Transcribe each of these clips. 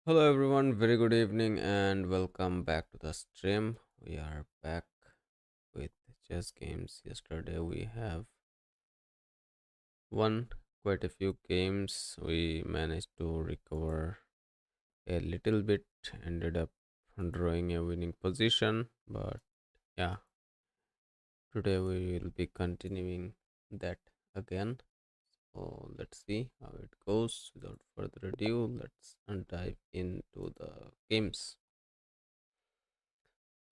Hello everyone, very good evening and welcome back to the stream. We are back with chess games. Yesterday we have won quite a few games. We managed to recover a little bit, ended up drawing a winning position, but yeah, today we will be continuing that again. So let's see how it goes. Without further ado, let's dive into the games.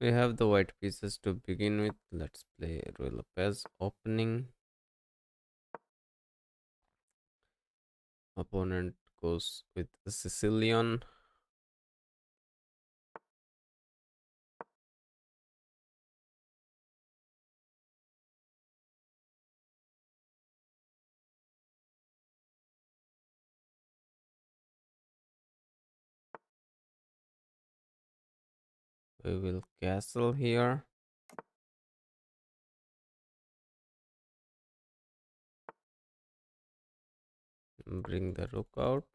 We have the white pieces to begin with. Let's play Ruy Lopez opening. Opponent goes with the Sicilian. We will castle here. Bring the rook out.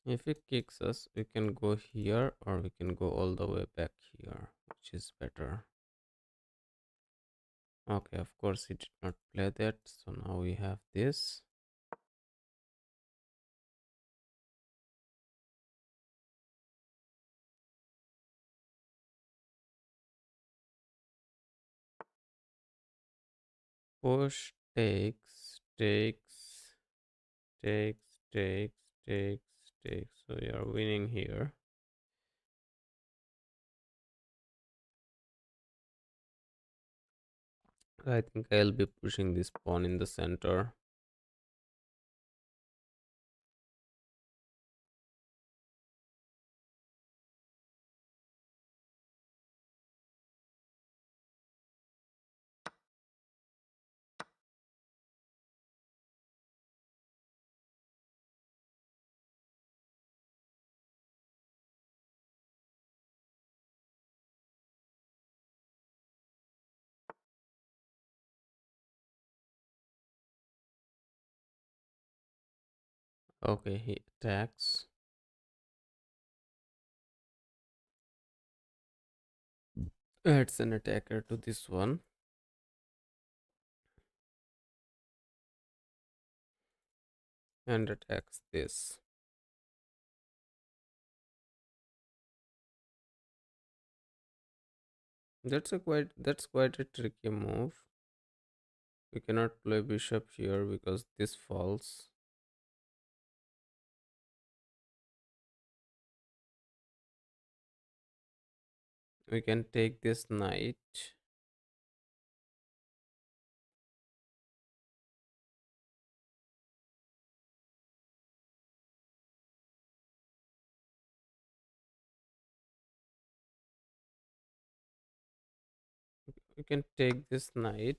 If it kicks us, we can go here or we can go all the way back here, which is better. Okay, of course he did not play that. So now we have this. Push, takes. So we are winning here. I think I'll be pushing this pawn in the center. Okay, he attacks. Adds an attacker to this one. And attacks this. That's quite a tricky move. We cannot play bishop here because this falls. We can take this knight. We can take this knight.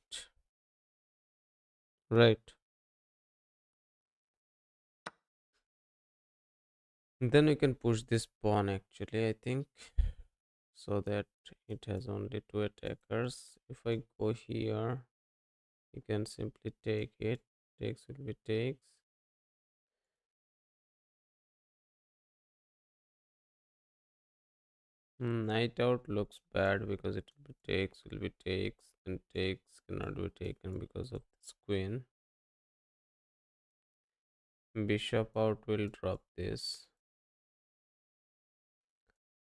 Right. And then we can push this pawn actually, I think. So that it has only two attackers. If I go here, you can simply take it. Takes will be takes. Night out looks bad because it will be takes, and takes cannot be taken because of this queen. Bishop out will drop this.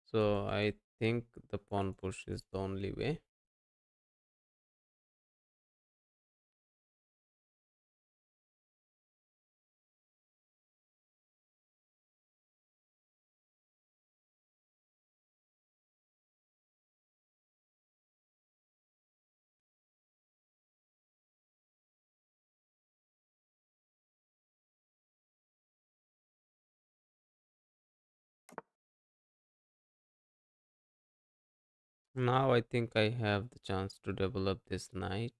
So I think the pawn push is the only way. Now I think I have the chance to develop this knight,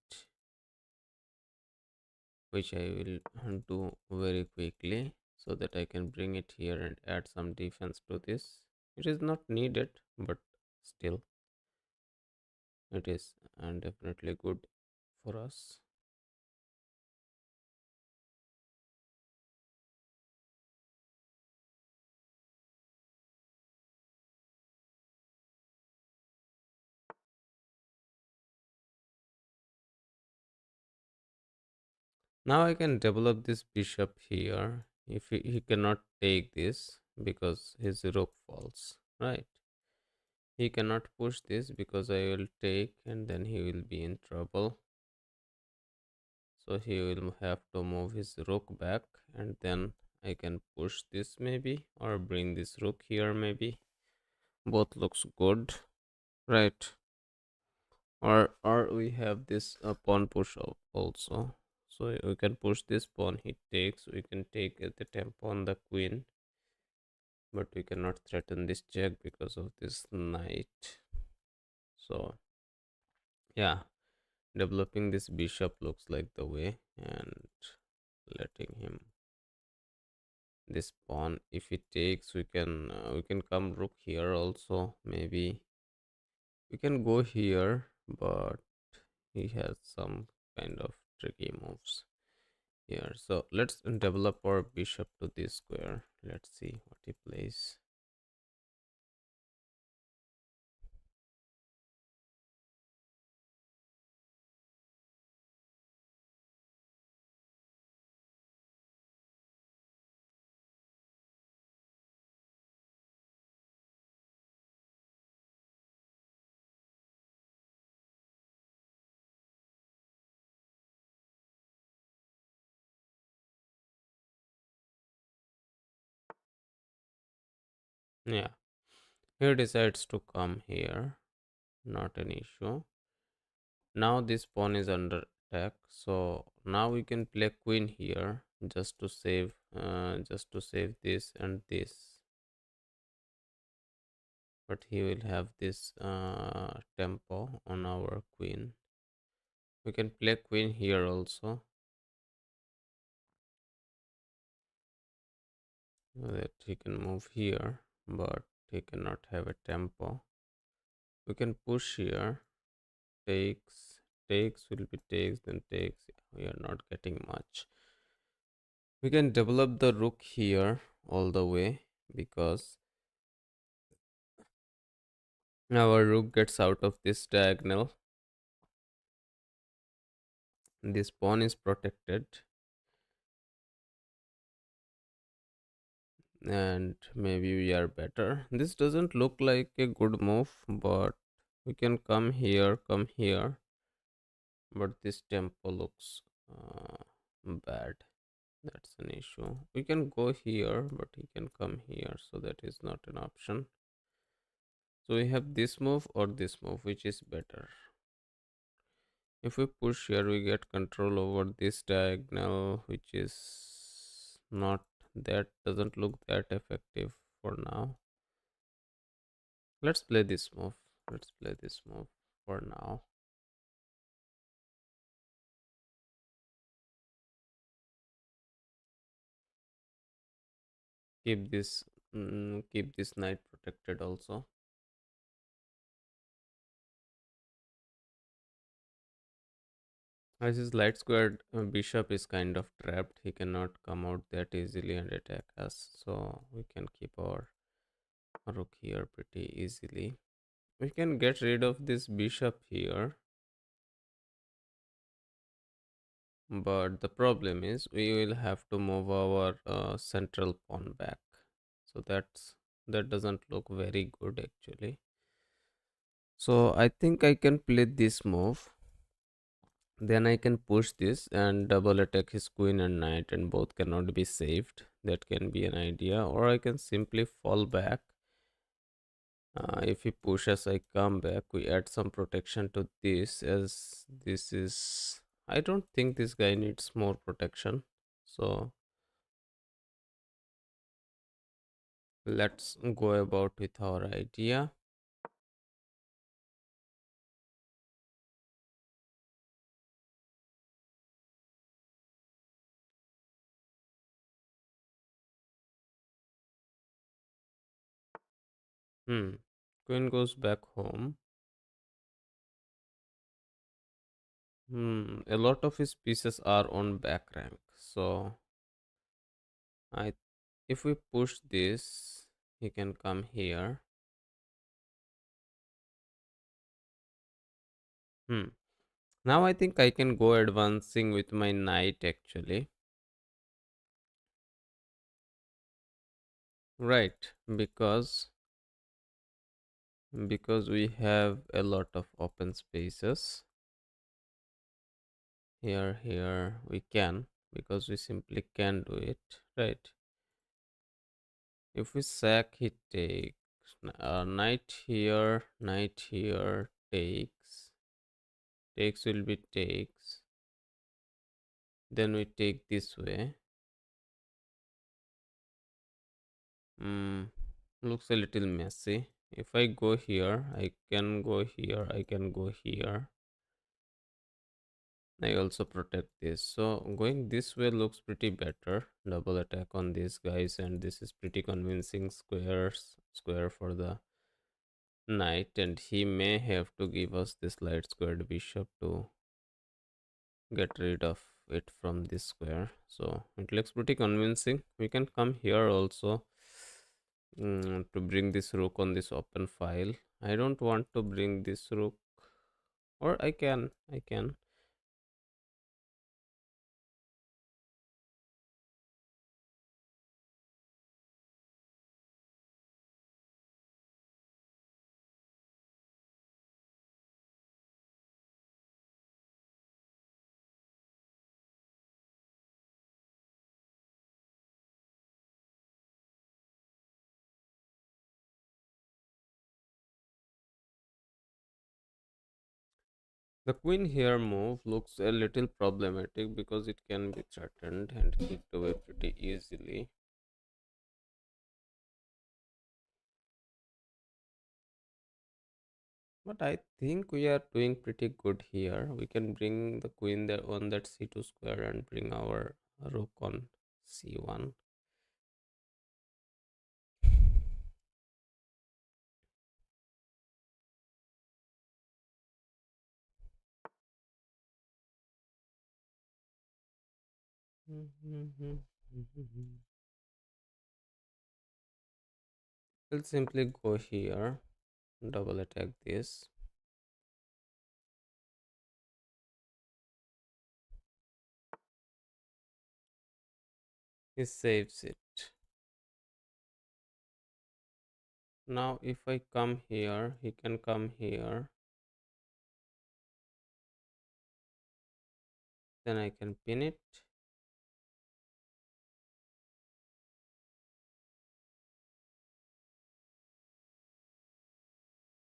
which I will do very quickly. so that I can bring it here and add some defense to this. It is not needed, but still it is and definitely good for us. Now I can develop this bishop here. If he cannot take this because his rook falls, right? He cannot push this because I will take and then he will be in trouble. So he will have to move his rook back and then I can push this maybe or bring this rook here maybe. Both looks good, right? Or we have this pawn push also. So we can push this pawn, he takes, we can take the tempo on the queen, but we cannot threaten this jack because of this knight. So yeah, developing this bishop looks like the way, and letting him this pawn. If he takes, we can come rook here also. Maybe we can go here, but he has some kind of tricky moves here. So let's develop our bishop to this square. Let's see what he plays. Yeah, he decides to come here. Not an issue. Now this pawn is under attack, so now we can play queen here just to save this and this. But he will have this tempo on our queen. We can play queen here also, so that he can move here, but he cannot have a tempo. We can push here. Takes will be takes, then takes. We are not getting much. We can develop the rook here all the way because our rook gets out of this diagonal. This pawn is protected, and maybe we are better. This doesn't look like a good move, but we can come here, but this tempo looks bad. That's an issue. We can go here, but he can come here, so that is not an option. So we have this move or this move, which is better. If we push here, we get control over this diagonal, which is not that doesn't look that effective for now. Let's play this move. Let's play this move for now. Keep this keep this knight protected also. As his light squared bishop is kind of trapped, he cannot come out that easily and attack us. So we can keep our rook here pretty easily. We can get rid of this bishop here, but the problem is we will have to move our central pawn back. So that doesn't look very good actually. So I think I can play this move. Then I can push this and double attack his queen and knight, and both cannot be saved. That can be an idea. Or I can simply fall back. If he pushes, I come back. We add some protection to this, as this is. I don't think this guy needs more protection. So let's go about with our idea. Hmm. Queen goes back home. A lot of his pieces are on back rank. So I, if we push this, he can come here. Hmm. Now I think I can go advancing with my knight actually. Right, because we have a lot of open spaces here we can, because we simply can do it, right? If we sack, he takes knight here takes will be takes, then we take this way. mm, Looks a little messy. If I go here, I can go here, I can go here. I also protect this. So going this way looks pretty better. Double attack on these guys, and this is pretty convincing square for the knight, and he may have to give us this light squared bishop to get rid of it from this square. So it looks pretty convincing. We can come here also, to bring this rook on this open file. I don't want to bring this rook, or I can. The queen here move looks a little problematic because it can be threatened and kicked away pretty easily. But I think we are doing pretty good here. We can bring the queen there on that c2 square and bring our rook on c1. We'll simply go here, double attack this. He saves it. Now if I come here, he can come here. Then I can pin it.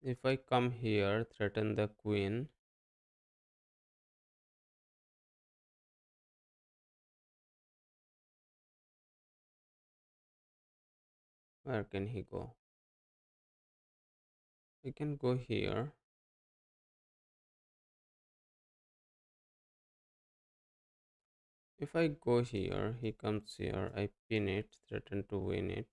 If I come here, threaten the queen. Where can he go? He can go here. If I go here, he comes here. I pin it, threaten to win it.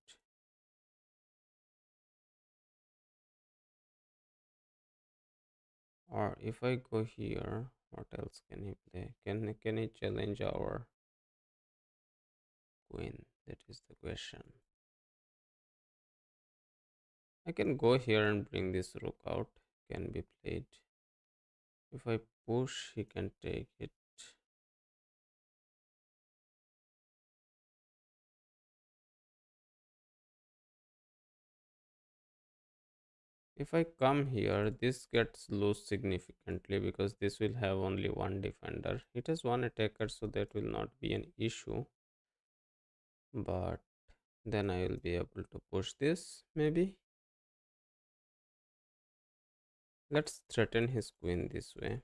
Or if I go here, what else can he play? Can he challenge our queen? That is the question. I can go here and bring this rook out. Can be played. If I push, he can take it. If I come here, this gets lost significantly because this will have only one defender. It has one attacker, so that will not be an issue. But then I will be able to push this, maybe. Let's threaten his queen this way.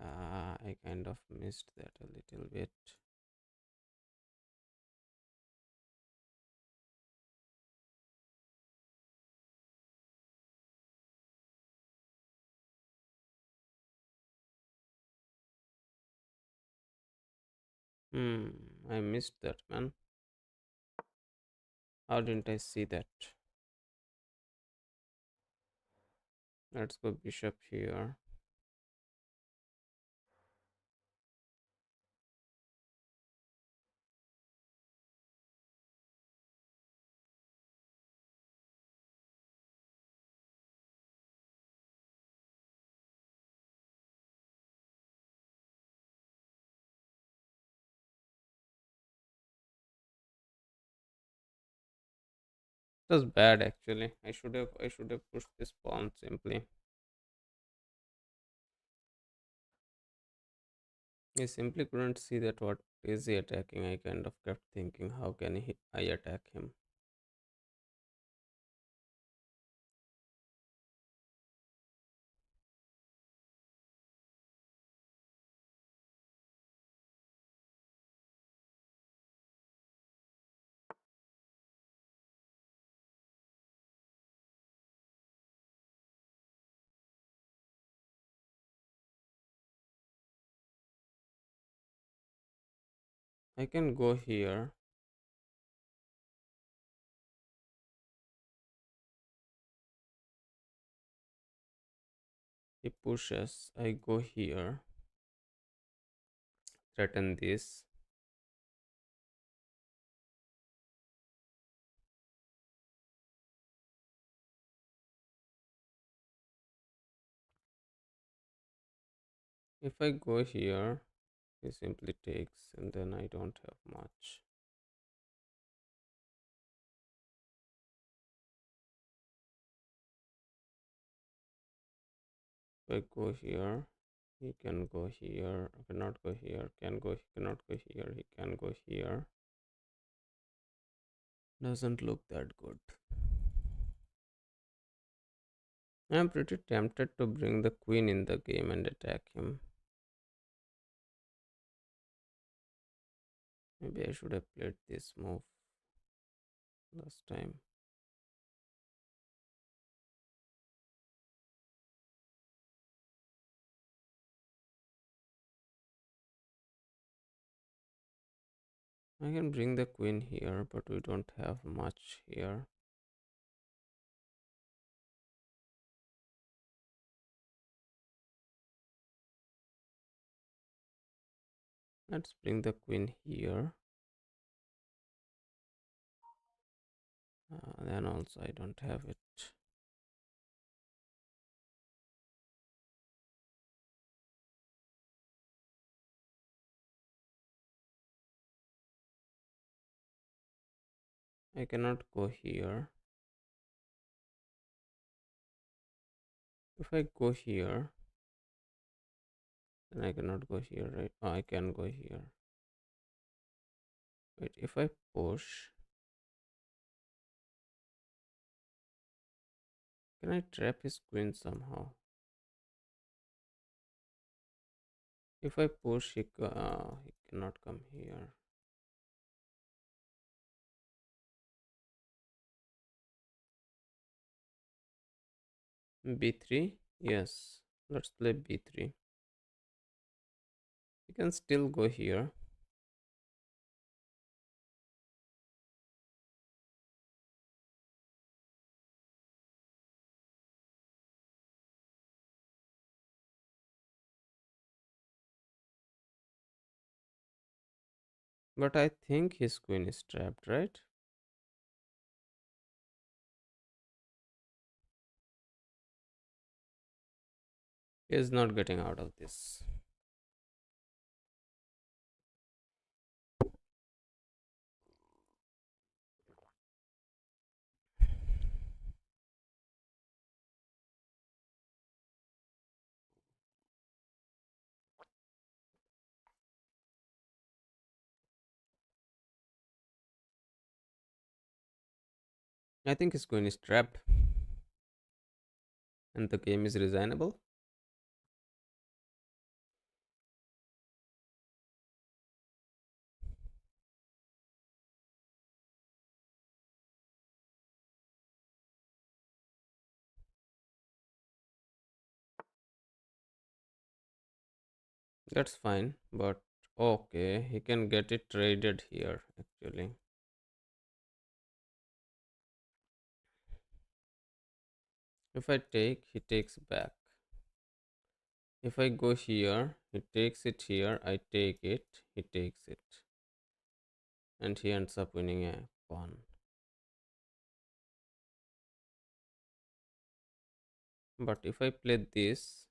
Yeah, I kind of missed that a little bit. Hmm, I missed that, man. How didn't I see that? Let's go bishop here. It was bad actually. I should have pushed this pawn simply. I simply couldn't see that what is he attacking. I kind of kept thinking, how can I attack him? I can go here. He pushes. I go here. Threaten this. If I go here, he simply takes, and then I don't have much. If I go here, he can go here. Cannot go here. Can go. He cannot go here. He can go here. Doesn't look that good. I'm pretty tempted to bring the queen in the game and attack him. Maybe I should have played this move last time. I can bring the queen here, but we don't have much here. Let's bring the queen here. Then also I don't have it. I cannot go here. If I go here, then I cannot go here, right? Oh, I can go here. Wait, if I push, can I trap his queen somehow? If I push, he cannot come here. B3? Yes. Let's play B3. You can still go here. But I think his queen is trapped, right? He is not getting out of this. I think his queen is trapped and the game is resignable. That's fine, but okay, he can get it traded here actually. If I take, he takes back. If I go here, he takes it here, I take it, he takes it, and he ends up winning a pawn. But if I play this,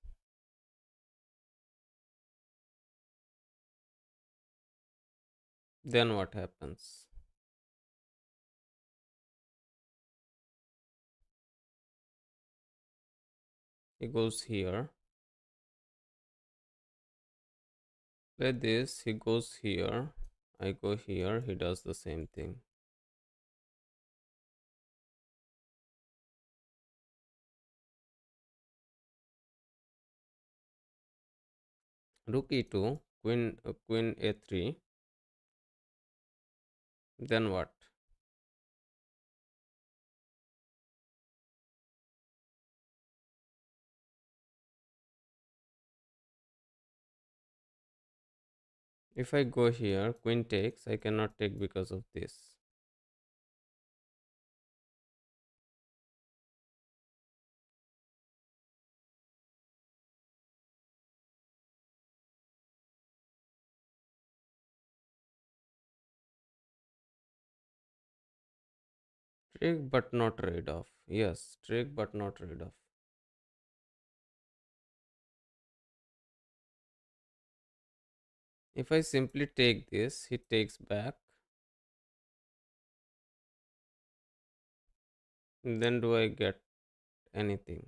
then what happens? He goes here. Play this, he goes here. I go here, he does the same thing. Rook e2, queen a3. Then what? If I go here, queen takes. I cannot take because of this. Trick but not trade off. Yes, trick but not trade off. If I simply take this, he takes back. Then do I get anything?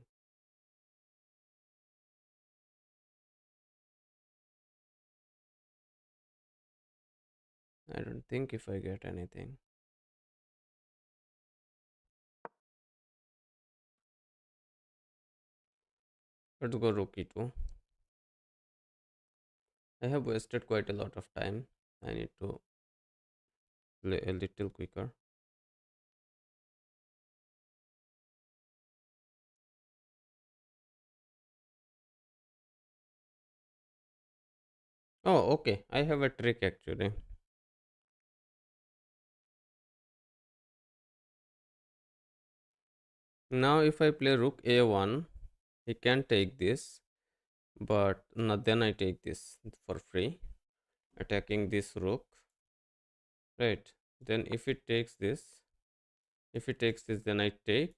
I don't think if I get anything. Let's go rook e2. I have wasted quite a lot of time. I need to play a little quicker. Oh, okay. I have a trick actually. Now, if I play rook a1, he can take this, but no, then I take this for free, attacking this rook, right? Then if he takes this, then I take,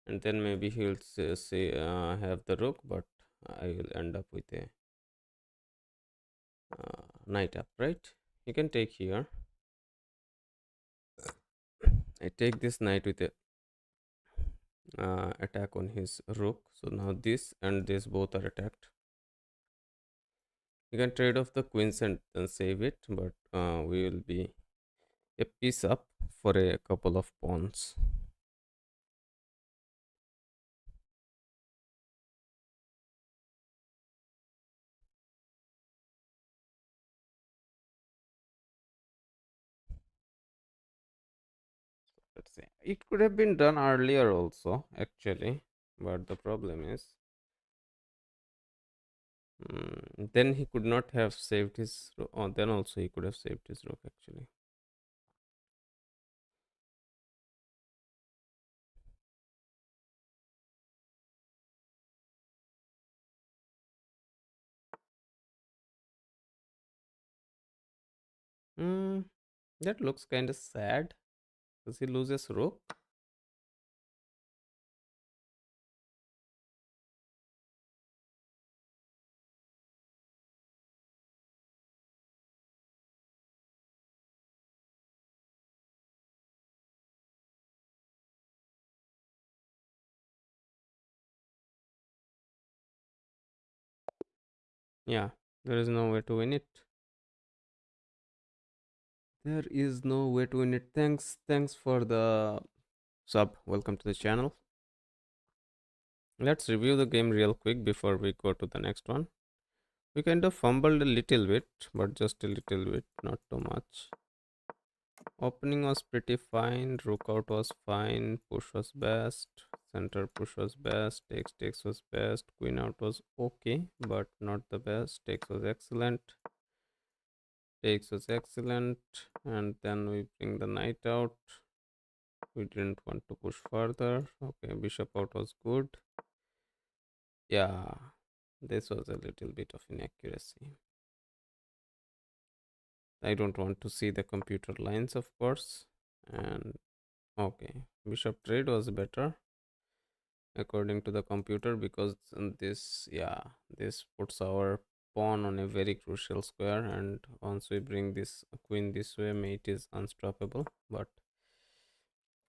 and then maybe he'll say have the rook, but I will end up with a knight up, right? You can take here. I take this knight with a attack on his rook. So now this and this both are attacked. You can trade off the queens and then save it, but we will be a piece up for a couple of pawns. Let's say it could have been done earlier also, actually, but the problem is, then he could not have saved his. Then also he could have saved his rook actually. Hmm, that looks kind of sad because he loses rook. Yeah, there is no way to win it. There is no way to win it. Thanks for the sub. Welcome to the channel. Let's review the game real quick before we go to the next one. We kind of fumbled a little bit, but just a little bit, not too much. Opening was pretty fine, rook out was fine, push was best, Center push was best. Takes was best. Queen out was okay, but not the best. Takes was excellent. Takes was excellent. And then we bring the knight out. We didn't want to push further. Okay, bishop out was good. Yeah, this was a little bit of inaccuracy. I don't want to see the computer lines, of course. And okay, bishop trade was better according to the computer, because this, yeah, this puts our pawn on a very crucial square, and once we bring this queen this way, mate is unstoppable, but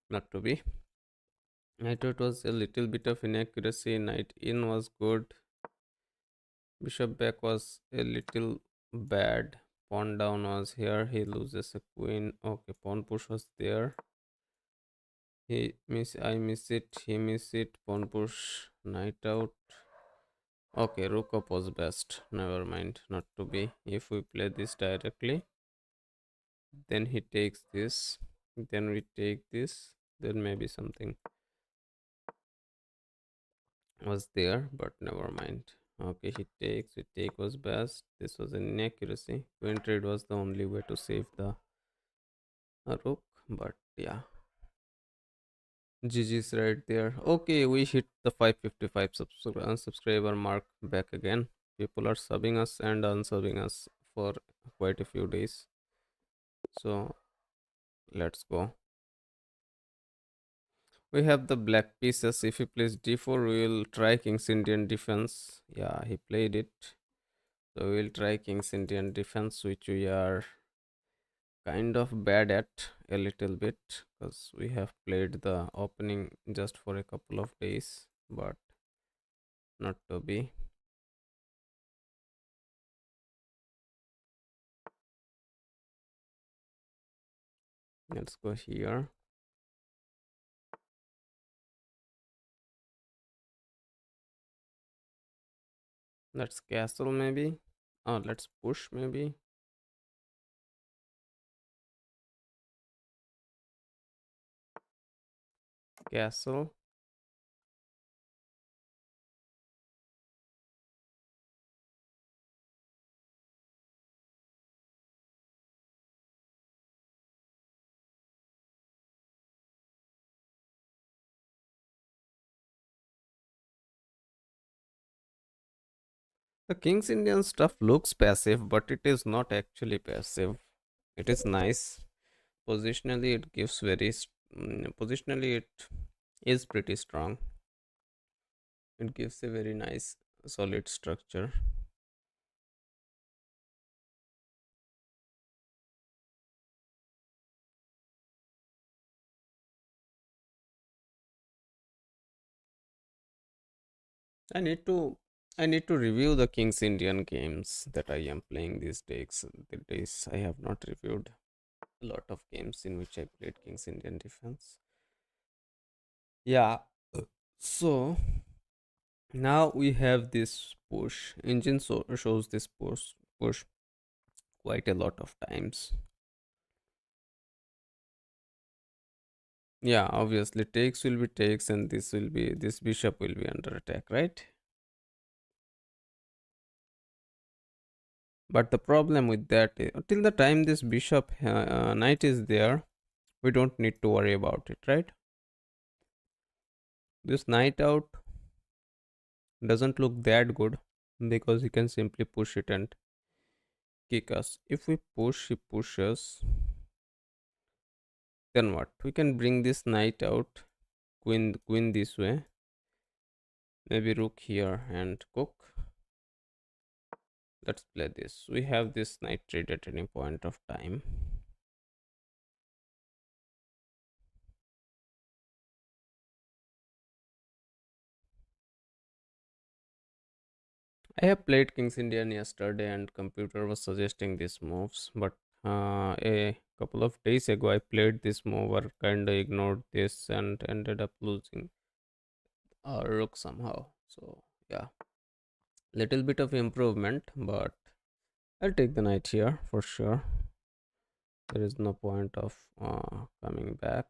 not to be. I thought it was a little bit of inaccuracy. Knight in was good. Bishop back was a little bad. Pawn down was here. He loses a queen. Okay, pawn push was there. I miss it. He miss it. Pawn push. Knight out. Okay, rook up was best. Never mind. Not to be. If we play this directly, then he takes this. Then we take this. Then maybe something was there, but never mind. Okay, he takes. We take was best. This was an inaccuracy. Queen trade was the only way to save the rook, but yeah. GG's right there. Okay, we hit the 555 subscriber mark back again. People are subbing us and unsubbing us for quite a few days. So let's go. We have the black pieces. If he plays d4, we will try King's Indian defense. Yeah, he played it. So we will try King's Indian defense, which we are kind of bad at a little bit, because we have played the opening just for a couple of days, but not to be. Let's go here. Let's castle maybe. Oh, let's push maybe. Castle. The King's Indian stuff looks passive, but it is not actually passive. It is nice. Positionally, it gives positionally it is pretty strong. It gives a very nice solid structure. I need to I need to review the King's Indian games that I am playing these days. The days I have not reviewed a lot of games in which I played King's Indian Defense. Yeah. So now we have this push. Engine shows this push quite a lot of times. Yeah, obviously takes will be takes, and this bishop will be under attack, right? But the problem with that is, till the time this bishop knight is there, we don't need to worry about it, right? This knight out doesn't look that good, because he can simply push it and kick us. If we push, he pushes. Then what? We can bring this knight out, queen this way, maybe rook here and cook. Let's play this. We have this knight trade at any point of time. I have played King's Indian yesterday, and computer was suggesting these moves, but a couple of days ago I played this move, or kinda ignored this and ended up losing rook somehow. So yeah, little bit of improvement, but I'll take the knight here for sure. There is no point of coming back.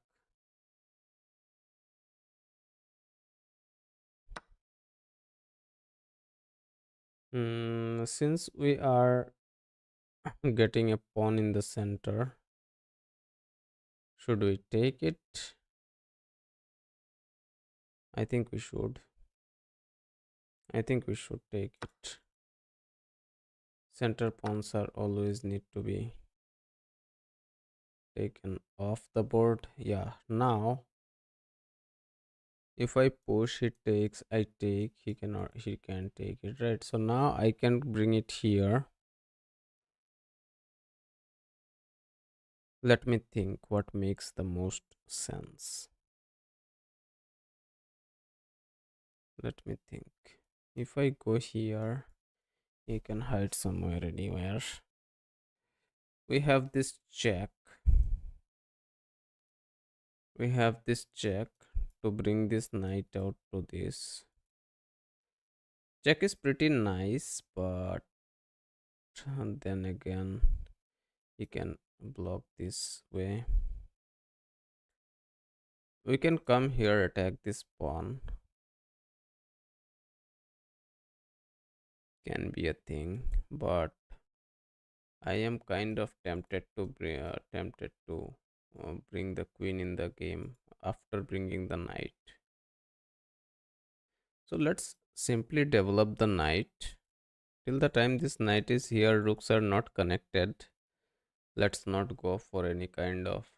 Since we are getting a pawn in the center, should we take it? I think we should. I think we should take it. Center pawns are always need to be taken off the board. Yeah, now if I push, he takes, I take, he cannot, he can take it, right? So now I can bring it here. Let me think what makes the most sense. Let me think. If I go here, he can hide somewhere, anywhere. We have this check. We have this check to bring this knight out to this. Check is pretty nice, but then again, he can block this way. We can come here, attack this pawn. Can be a thing, but I am kind of tempted to bring the queen in the game after bringing the knight. So let's simply develop the knight. Till the time this knight is here, rooks are not connected. Let's not go for any kind of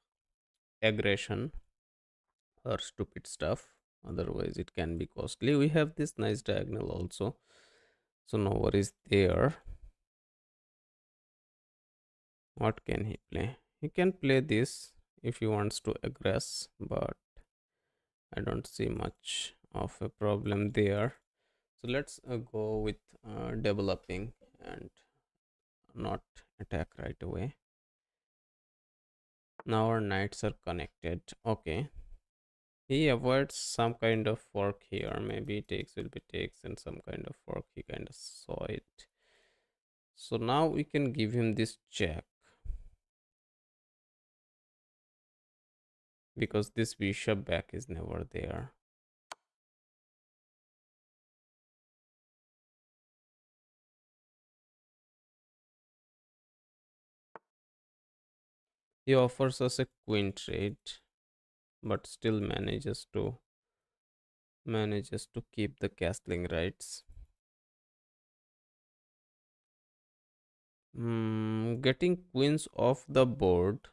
aggression or stupid stuff. Otherwise, it can be costly. We have this nice diagonal also, so no worries there. What can he play? He can play this if he wants to aggress, but I don't see much of a problem there. So let's go with developing and not attack right away. Now our knights are connected. Okay. He avoids some kind of fork here. Maybe takes will be takes and some kind of fork. He kind of saw it. So now we can give him this check. Because this bishop back is never there. He offers us a queen trade, but still manages to keep the castling rights. Getting queens off the board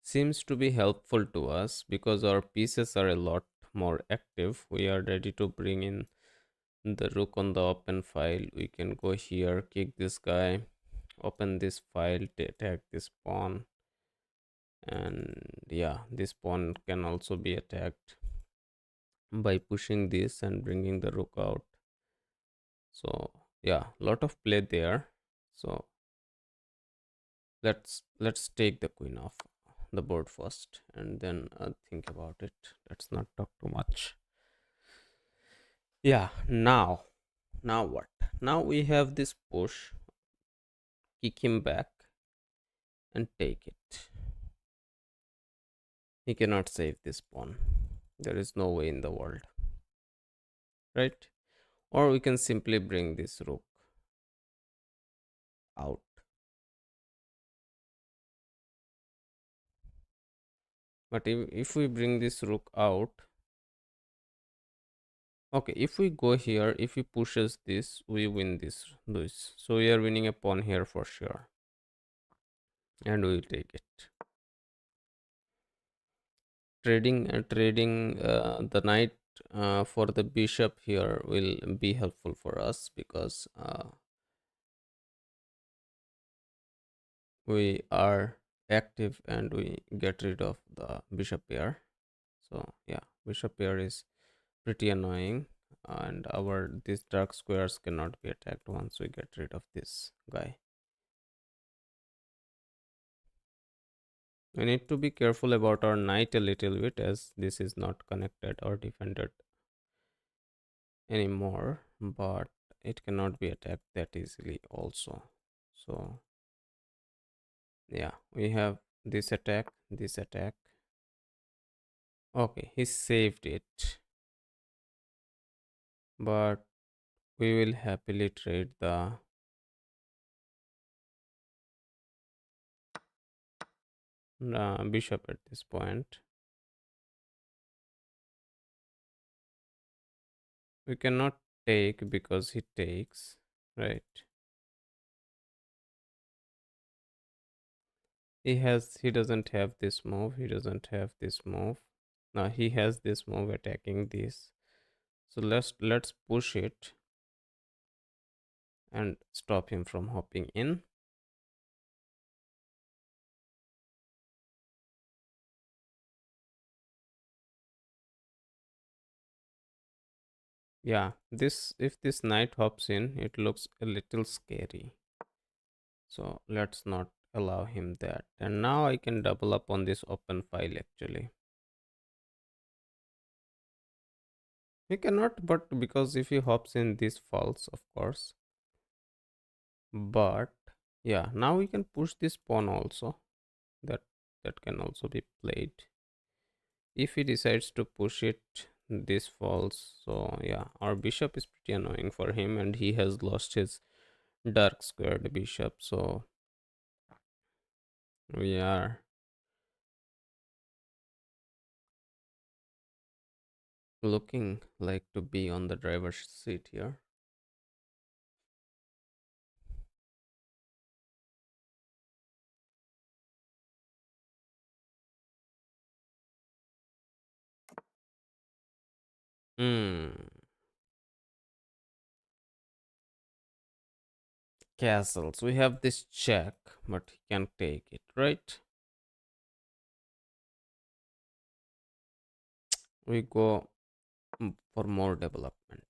seems to be helpful to us because our pieces are a lot more active. We are ready to bring in the rook on the open file. We can go here, kick this guy, open this file, attack this pawn, and yeah, this pawn can also be attacked by pushing this and bringing the rook out. So yeah, lot of play there. So let's take the queen off the board first and then think about it. Let's not talk too much. Yeah, now what? Now we have this push, kick him back and take it. He cannot save this pawn. There is no way in the world, right? Or we can simply bring this rook out. But if we bring this rook out, okay, if we go here, if he pushes this, we win this. So we are winning a pawn here for sure. And we will take it. Trading the knight for the bishop here will be helpful for us because we are active and we get rid of the bishop pair. So yeah, bishop pair is pretty annoying, and our these dark squares cannot be attacked once we get rid of this guy. We need to be careful about our knight a little bit as this is not connected or defended anymore, but it cannot be attacked that easily also. So yeah, we have this attack, this attack. Okay, he saved it, but we will happily trade the bishop at this point. We cannot take because he takes, right? He doesn't have this move, he doesn't have this move. Now he has this move attacking this. So let's push it and stop him from hopping in. Yeah, this if this knight hops in, it looks a little scary. So let's not allow him that. And now I can double up on this open file actually. He cannot, but because if he hops in, this falls, of course. But yeah, now we can push this pawn also. That that can also be played. If he decides to push it, this falls. So yeah, our bishop is pretty annoying for him, and he has lost his dark squared bishop. So we are looking like to be on the driver's seat here. Hmm. Castles. We have this check, but he can take it, right? We go for more development.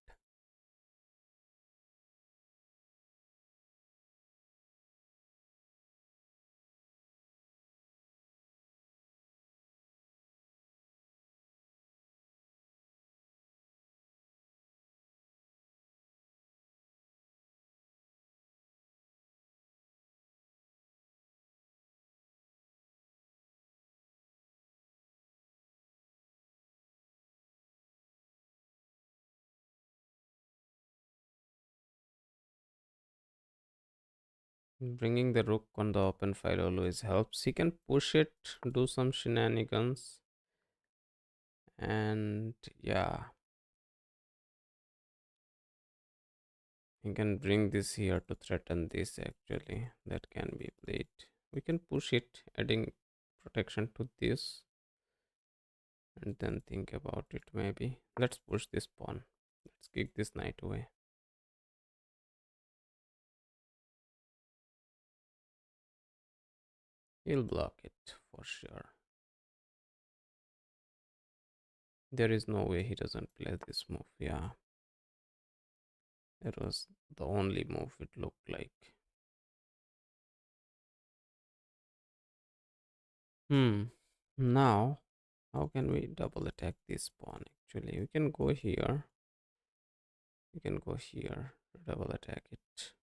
Bringing the rook on the open file always helps. He can push it, do some shenanigans, and yeah, he can bring this here to threaten this actually. That can be played. We can push it, adding protection to this, and then think about it maybe. Let's push this pawn. Let's kick this knight away. He'll block it for sure. There is no way he doesn't play this move. Yeah, it was the only move it looked like. Now, how can we double attack this pawn actually? We can go here. We can go here to double attack it.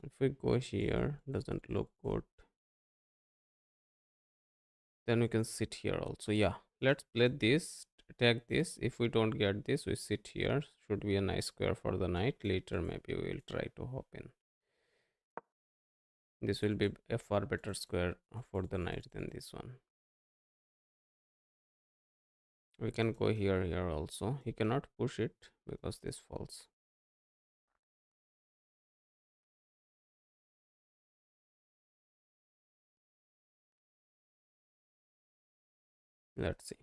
If we go here, doesn't look good. Then we can sit here also. Yeah, let's play this, attack this. If we don't get this, we sit here. Should be a nice square for the knight. Later, maybe we will try to hop in. This will be a far better square for the knight than this one. We can go here also. He cannot push it because this falls. Let's see.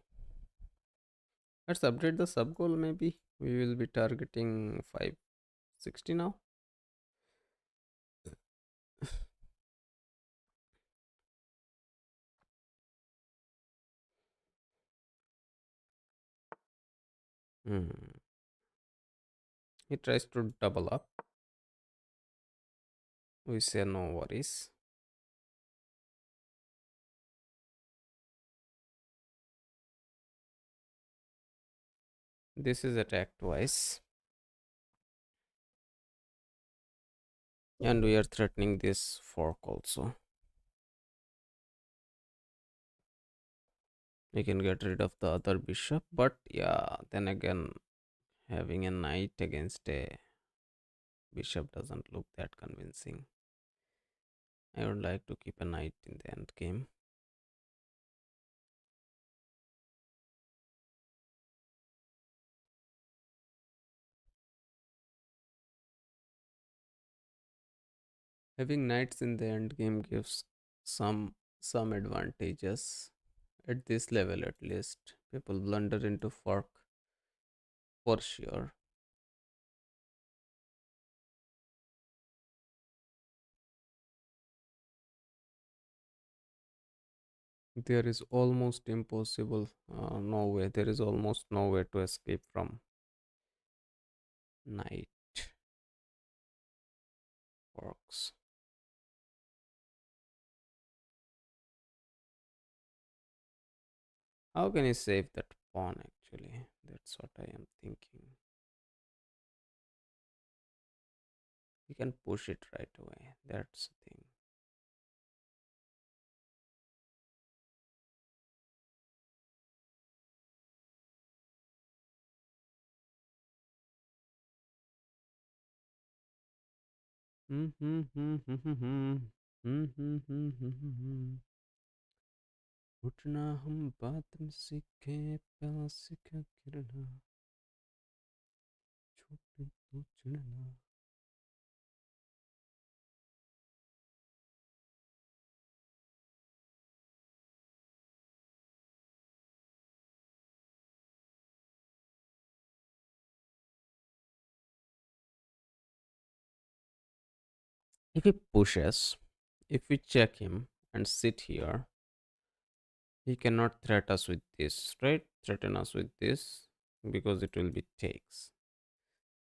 Let's update the sub goal maybe. We will be targeting 560 now. Hmm. He tries to double up. We say no worries. This is attack twice. And we are threatening this fork also. We can get rid of the other bishop, but yeah, then again, having a knight against a bishop doesn't look that convincing. I would like to keep a knight in the end game. Having knights in the end game gives some advantages at this level at least. People blunder into fork for sure. There is almost impossible, no way. There is almost no way to escape from knight forks. How can you save that pawn actually? That's what I am thinking. You can push it right away. That's the thing. उठना हम बात में सीखे प्यास का गिरना छूटे तो चुनना. If he pushes, if we check him and sit here, he cannot threaten us with this, right? Threaten us with this because it will be takes.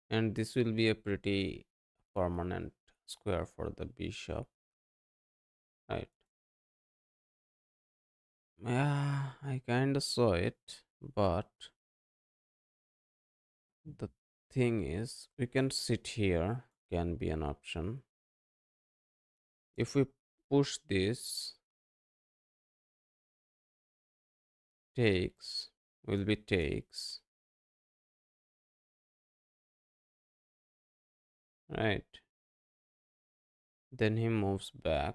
And this will be a pretty permanent square for the bishop, right? Yeah, I kind of saw it, but the thing is, we can sit here, can be an option. If we push this, takes will be takes, right? Then he moves back.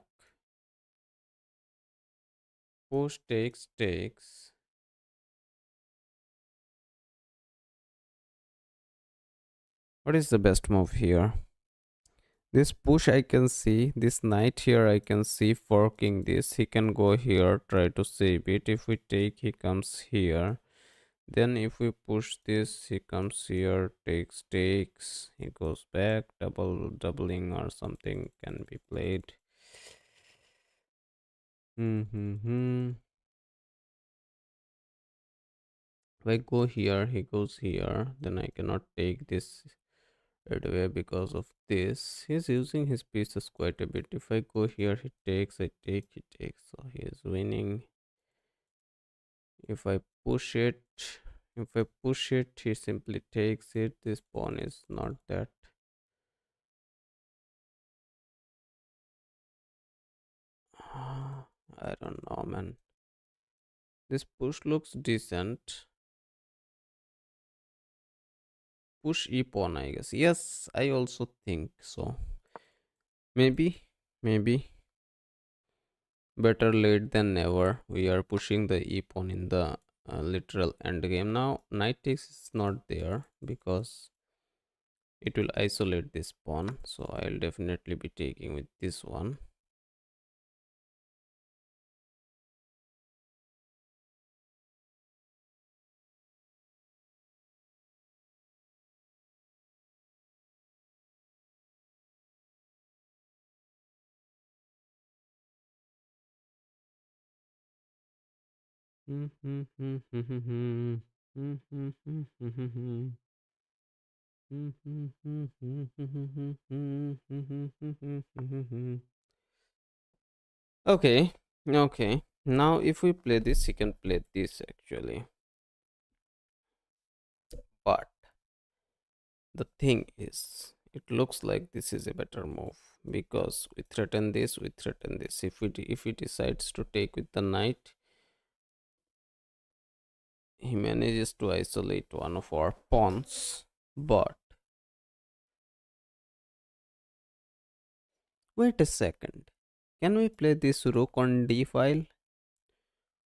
Push takes takes. What is the best move here? This push I can see. This knight here I can see forking this. He can go here, try to save it. If we take, he comes here. Then if we push this, he comes here, takes. He goes back, doubling or something can be played. Hmm. If I go here, he goes here. Then I cannot take this right away because of this. He's using his pieces quite a bit. If I go here, he takes, I take, he takes. So he is winning. If I push it, he simply takes it. This pawn is not that. I don't know, man. This push looks decent. Push e pawn, I guess. Yes, I also think so. Maybe better late than never. We are pushing the e pawn in the literal end game. Now, knight takes is not there because it will isolate this pawn. So I'll definitely be taking with this one. Okay, okay. Now, if we play this, he can play this actually. But the thing is, it looks like this is a better move because we threaten this, we threaten this. If he decides to take with the knight, he manages to isolate one of our pawns. But wait a second. Can we play this rook on d file?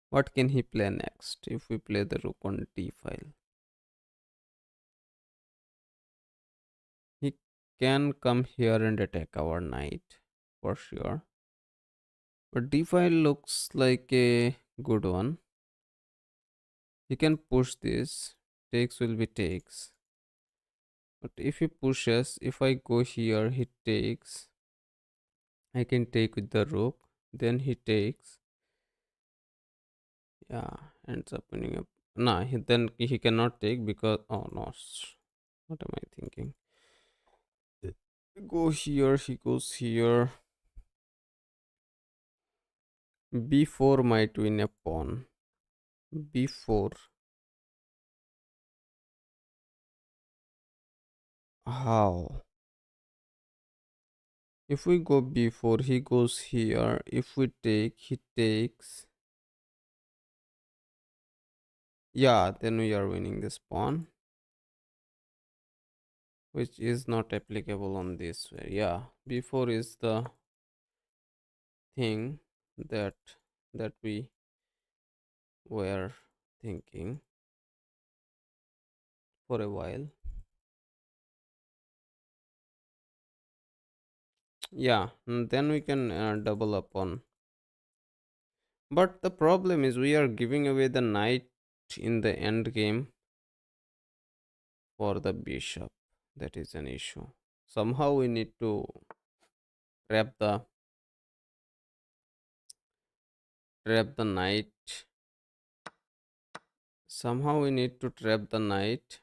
What can he play next if we play the rook on d file? He can come here and attack our knight for sure. But d file looks like a good one. He can push this. Takes will be takes. But if he pushes, if I go here, he takes. I can take with the rook. Then he takes. Yeah, ends up winning up. Nah, then he cannot take because. Oh no. What am I thinking? Go here, he goes here. B4 might win a pawn. B4. How? If we go B4, he goes here. If we take, he takes. Yeah, then we are winning this pawn, which is not applicable on this way. Yeah, B4 is the thing that we were thinking for a while. Yeah, then we can double up on. But the problem is we are giving away the knight in the end game for the bishop. That is an issue. Somehow we need to trap the knight. Somehow we need to trap the knight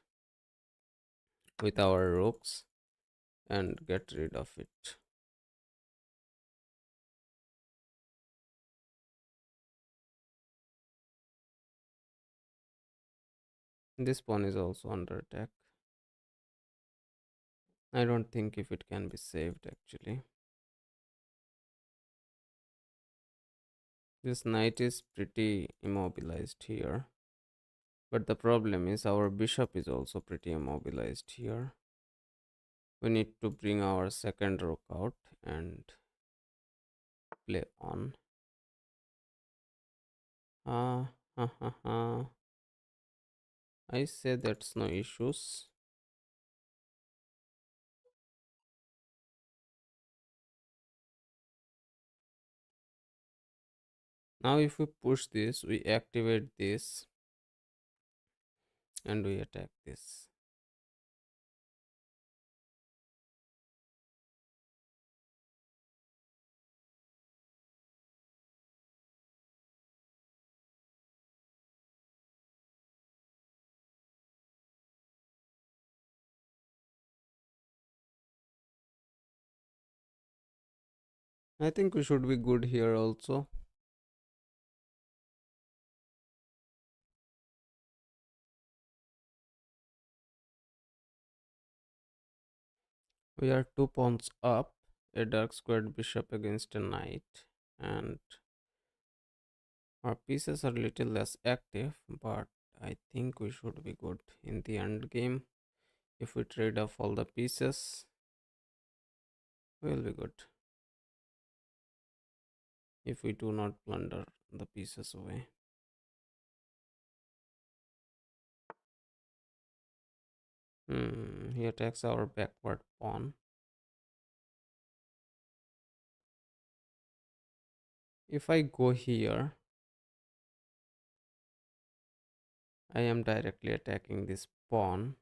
with our rooks and get rid of it. This pawn is also under attack. I don't think if it can be saved actually. This knight is pretty immobilized here. But the problem is our bishop is also pretty immobilized here. We need to bring our second rook out and play on. Ah, ha, ha, ha. I say that's no issues. Now if we push this, we activate this and we attack this. I think we should be good here also. We are 2 pawns up, a dark squared bishop against a knight, and our pieces are little less active, but I think we should be good in the end game. If we trade off all the pieces, we'll be good. If we do not plunder the pieces away. He attacks our backward pawn. If I go here, I am directly attacking this pawn.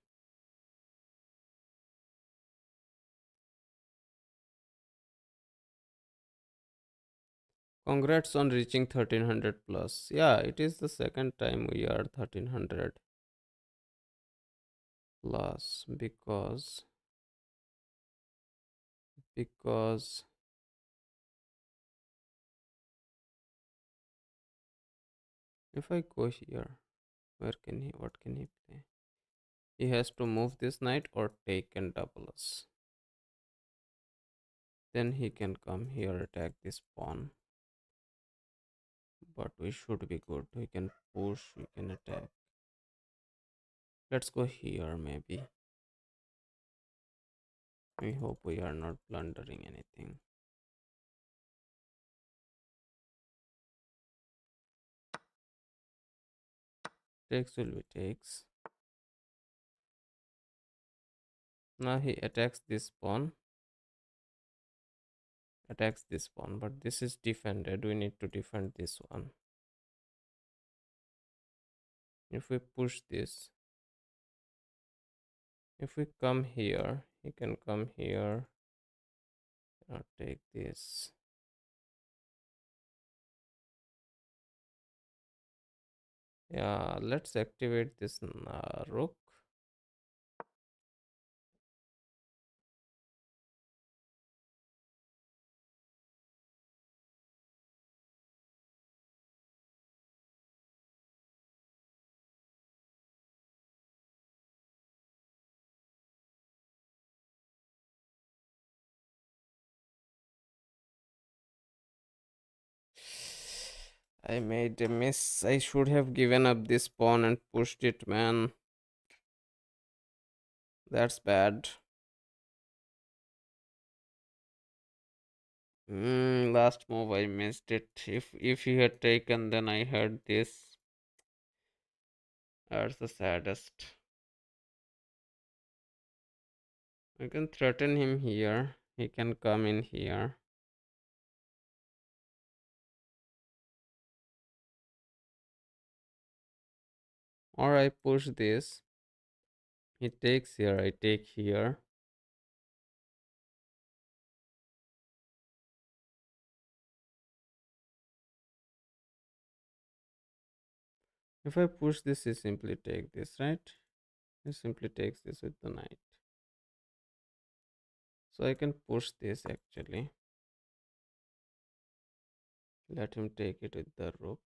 Congrats on reaching 1300 plus. Yeah, it is the second time we are 1300 plus because if I go here, what can he play? He has to move this knight or take and double us. Then he can come here, attack this pawn. But we should be good. We can push, we can attack. Let's go here maybe. We hope we are not blundering anything. Takes will be takes. Now he attacks this pawn. Attacks this pawn, but this is defended. We need to defend this one. If we push this, if we come here, he can come here. I'll take this. Yeah, let's activate this rook. I made a miss. I should have given up this pawn and pushed it, man. That's bad. Last move I missed it. If he had taken, then I heard this. That's the saddest. I can threaten him here. He can come in here. Or I push this. He takes here. I take here. If I push this, he simply take this, right? He simply takes this with the knight. So I can push this actually. Let him take it with the rook.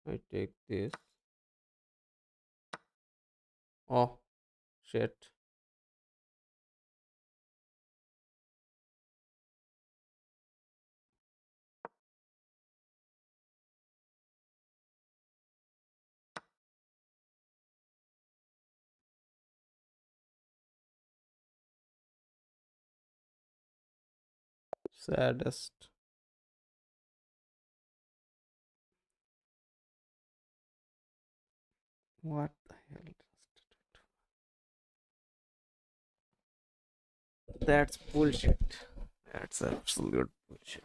I take this. Oh, shit. Saddest. What the hell? That's bullshit. That's absolute bullshit.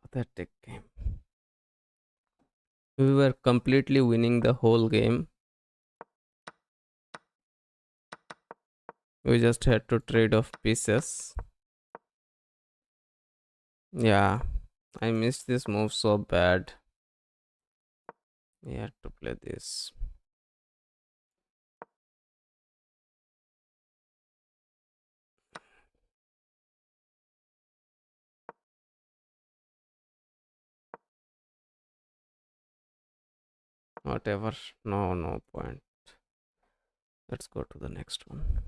Pathetic game. We were completely winning the whole game. We just had to trade off pieces. Yeah, I missed this move so bad. We had to play this. Whatever. No point. Let's go to the next one.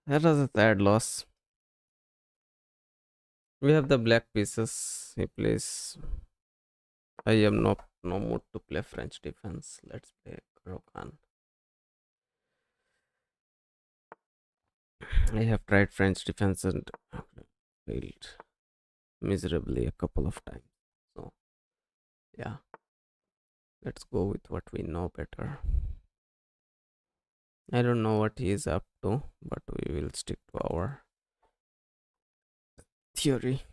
That was a sad loss. We have the black pieces. He plays. I am no mood to play French defense. Let's play Rokan. I have tried French defense and failed miserably a couple of times. So yeah, let's go with what we know better. I don't know what he is up to, but we will stick to our theory.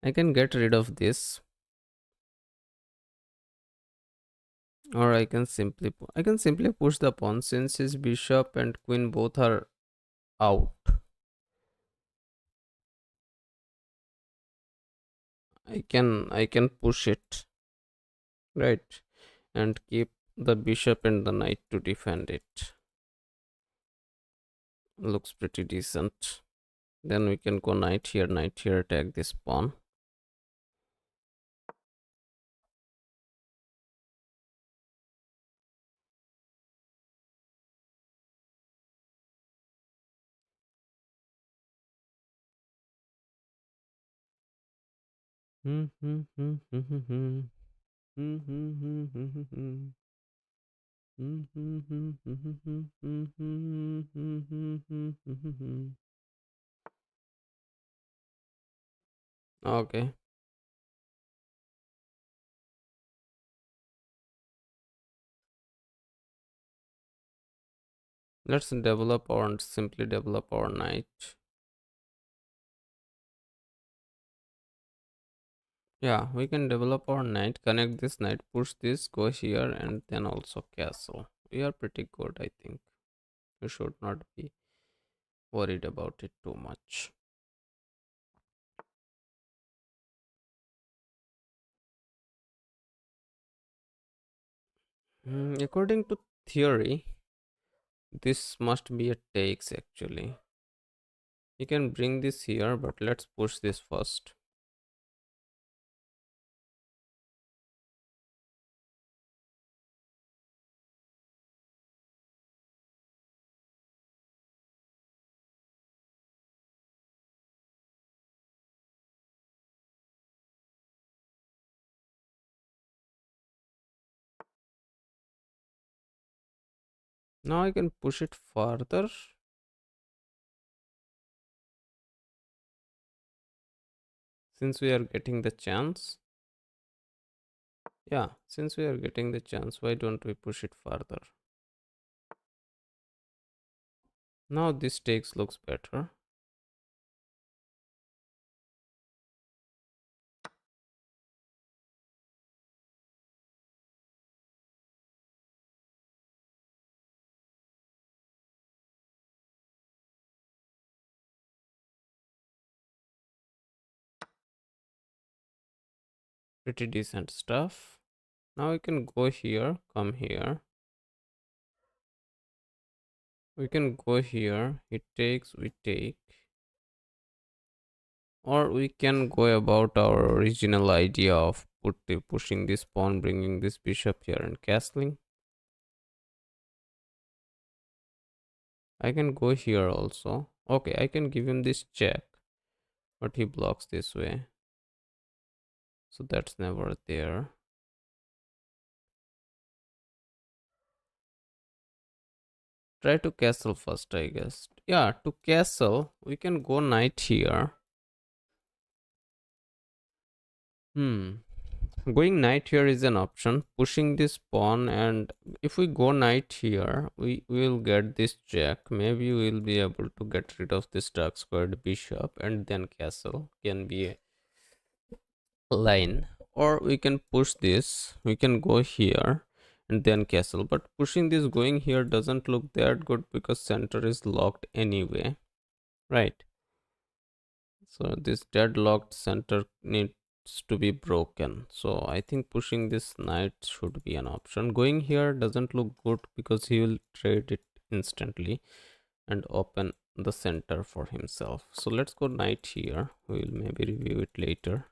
I can get rid of this, or I can simply push the pawn since his bishop and queen both are out. I can push it, right, and keep the bishop and the knight to defend it. Looks pretty decent. Then we can go knight here, take this pawn. Okay, let's simply develop our knight. Yeah, we can develop our knight, connect this knight, push this, go here, and then also castle. We are pretty good, I think. You should not be worried about it too much. According to theory, this must be a takes actually. You can bring this here, but let's push this first. Now I can push it further. Since we are getting the chance. Yeah, since we are getting the chance, why don't we push it further? Now this takes looks better. Pretty decent stuff. Now we can go here, come here. We can go here. It takes, we take. Or we can go about our original idea of pushing this pawn, bringing this bishop here and castling. I can go here also. Okay, I can give him this check, but he blocks this way. So that's never there. Try to castle first, I guess. Yeah, to castle, we can go knight here. Hmm. Going knight here is an option. Pushing this pawn, and if we go knight here, we will get this check. Maybe we'll be able to get rid of this dark squared bishop, and then castle can be a line. Or we can push this. We can go here and then castle. But pushing this going here doesn't look that good because center is locked anyway. Right. So this deadlocked center needs to be broken. So I think pushing this knight should be an option. Going here doesn't look good because he will trade it instantly and open the center for himself. So let's go knight here. We will maybe review it later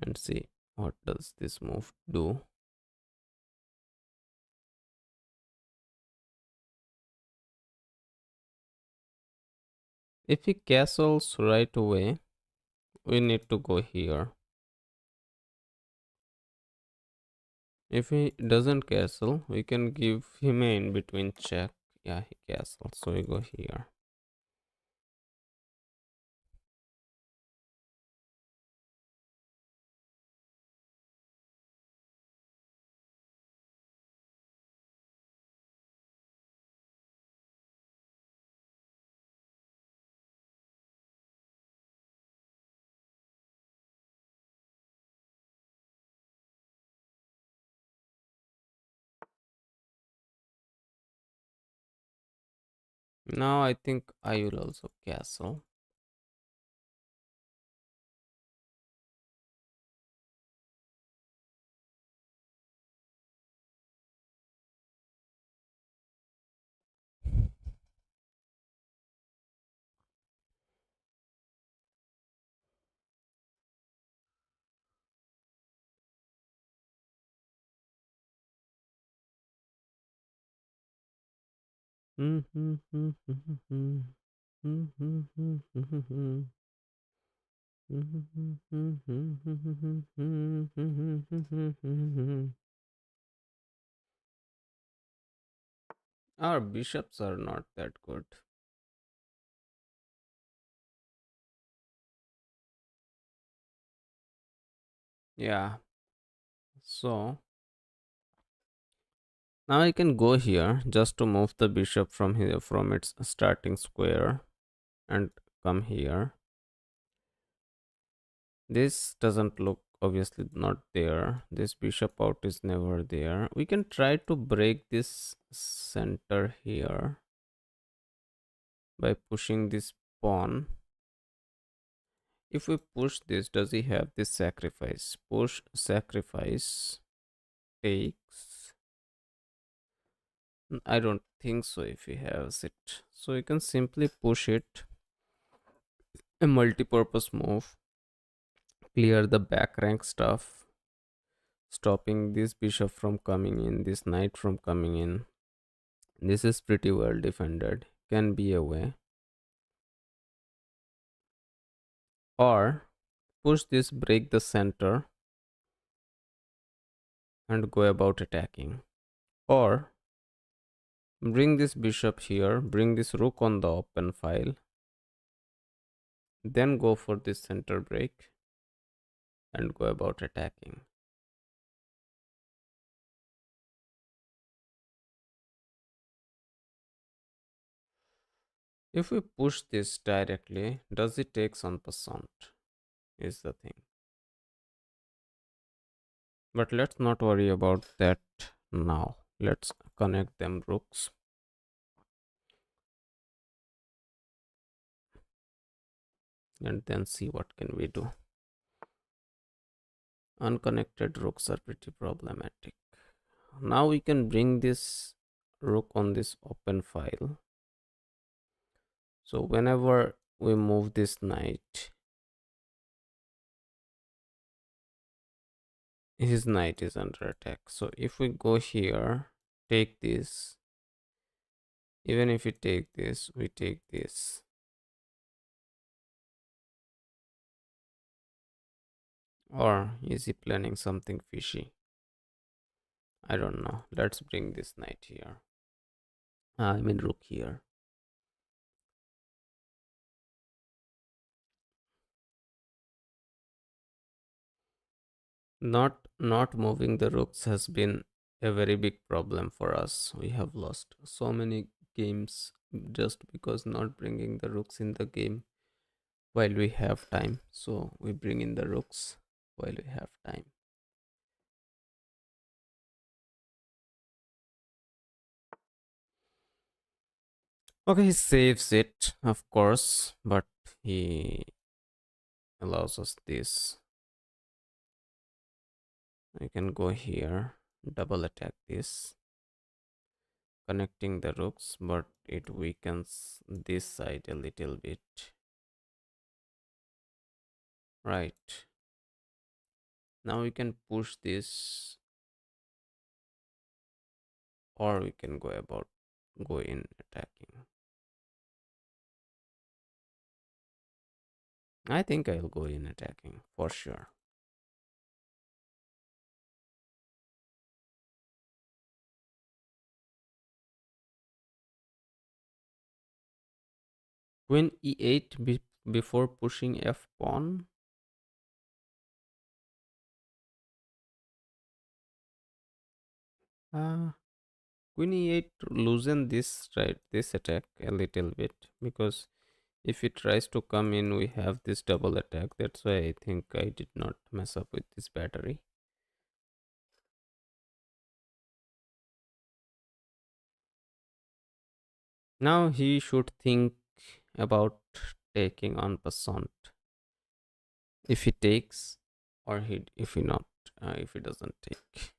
and see what does this move do. If he castles right away, we need to go here. If he doesn't castle, we can give him a in between check. Yeah, he castles, so we go here. Now I think I will also castle. Our bishops are not that good. Yeah. So now I can go here just to move the bishop from here from its starting square and come here. This doesn't look obviously not there. This bishop out is never there. We can try to break this center here by pushing this pawn. If we push this, does he have this sacrifice? Push sacrifice takes. I don't think so if he has it. So you can simply push it. A multi-purpose move. Clear the back rank stuff. Stopping this bishop from coming in, this knight from coming in. This is pretty well defended. Can be a way. Or push this, break the center, and go about attacking. Or bring this bishop here, bring this rook on the open file, then go for this center break and go about attacking. If we push this directly, does it take en passant? Is the thing. But let's not worry about that now. Let's connect them rooks. And then see what can we do. Unconnected rooks are pretty problematic. Now we can bring this rook on this open file. So whenever we move this knight, his knight is under attack. So if we go here, take this, even if we take this, we take this. Or is he planning something fishy? I don't know. Let's bring this knight here. I mean rook here. Not moving the rooks has been a very big problem for us. We have lost so many games just because not bringing the rooks in the game while we have time. So we bring in the rooks while we have time. Okay, he saves it, of course, but he allows us this. We can go here, double attack this, connecting the rooks, but it weakens this side a little bit. Right. Now we can push this, or we can go in attacking. I think I'll go in attacking for sure. Queen e8 before pushing f pawn. Uh, Queen e8 loosen this right this attack a little bit, because if it tries to come in, we have this double attack. That's why I think I did not mess up with this battery. Now he should think about taking en passant. If he takes, or if he not, if he doesn't take.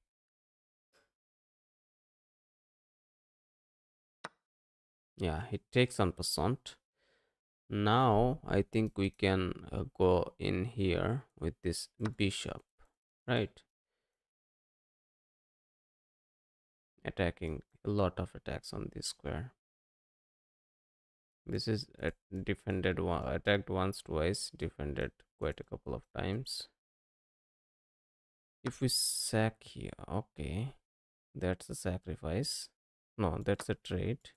Yeah, he takes en passant. Now I think we can go in here with this bishop, right? Attacking a lot of attacks on this square. This is defended attacked once, twice, defended quite a couple of times. If we sack here, okay, that's a sacrifice. No, that's a trade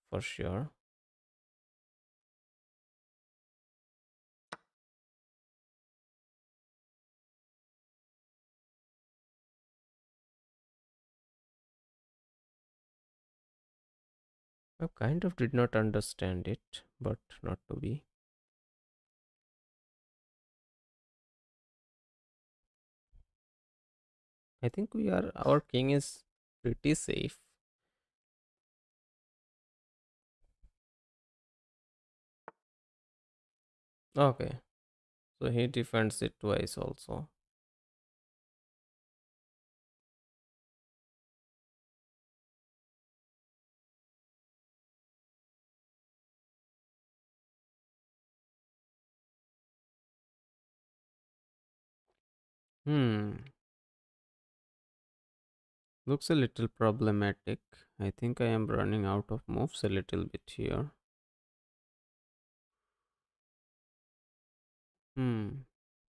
for sure. I kind of did not understand it, but not to be. I think our king is pretty safe. Okay, so he defends it twice also. Hmm, looks a little problematic. I think I am running out of moves a little bit here. Hmm,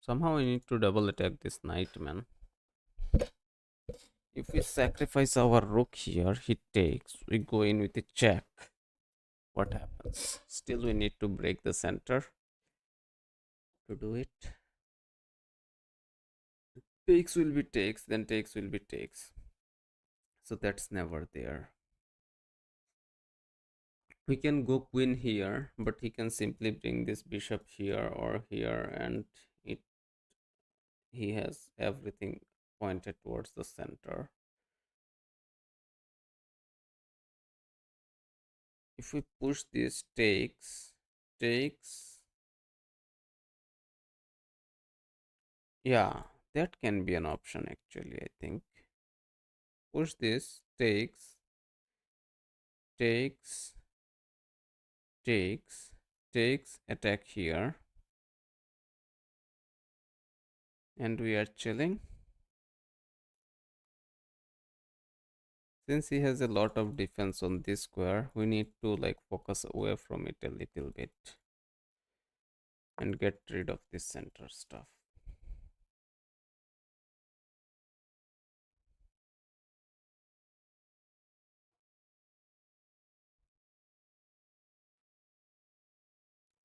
somehow I need to double attack this knight, man. If we sacrifice our rook here, he takes. We go in with a check. What happens? Still, we need to break the center to do it. Takes will be takes, then takes will be takes. So that's never there. We can go queen here, but he can simply bring this bishop here or here, and it he has everything pointed towards the center. If we push this takes, yeah, that can be an option actually. I think push this takes takes takes attack here, and we are chilling. Since he has a lot of defense on this square, we need to like focus away from it a little bit and get rid of this center stuff.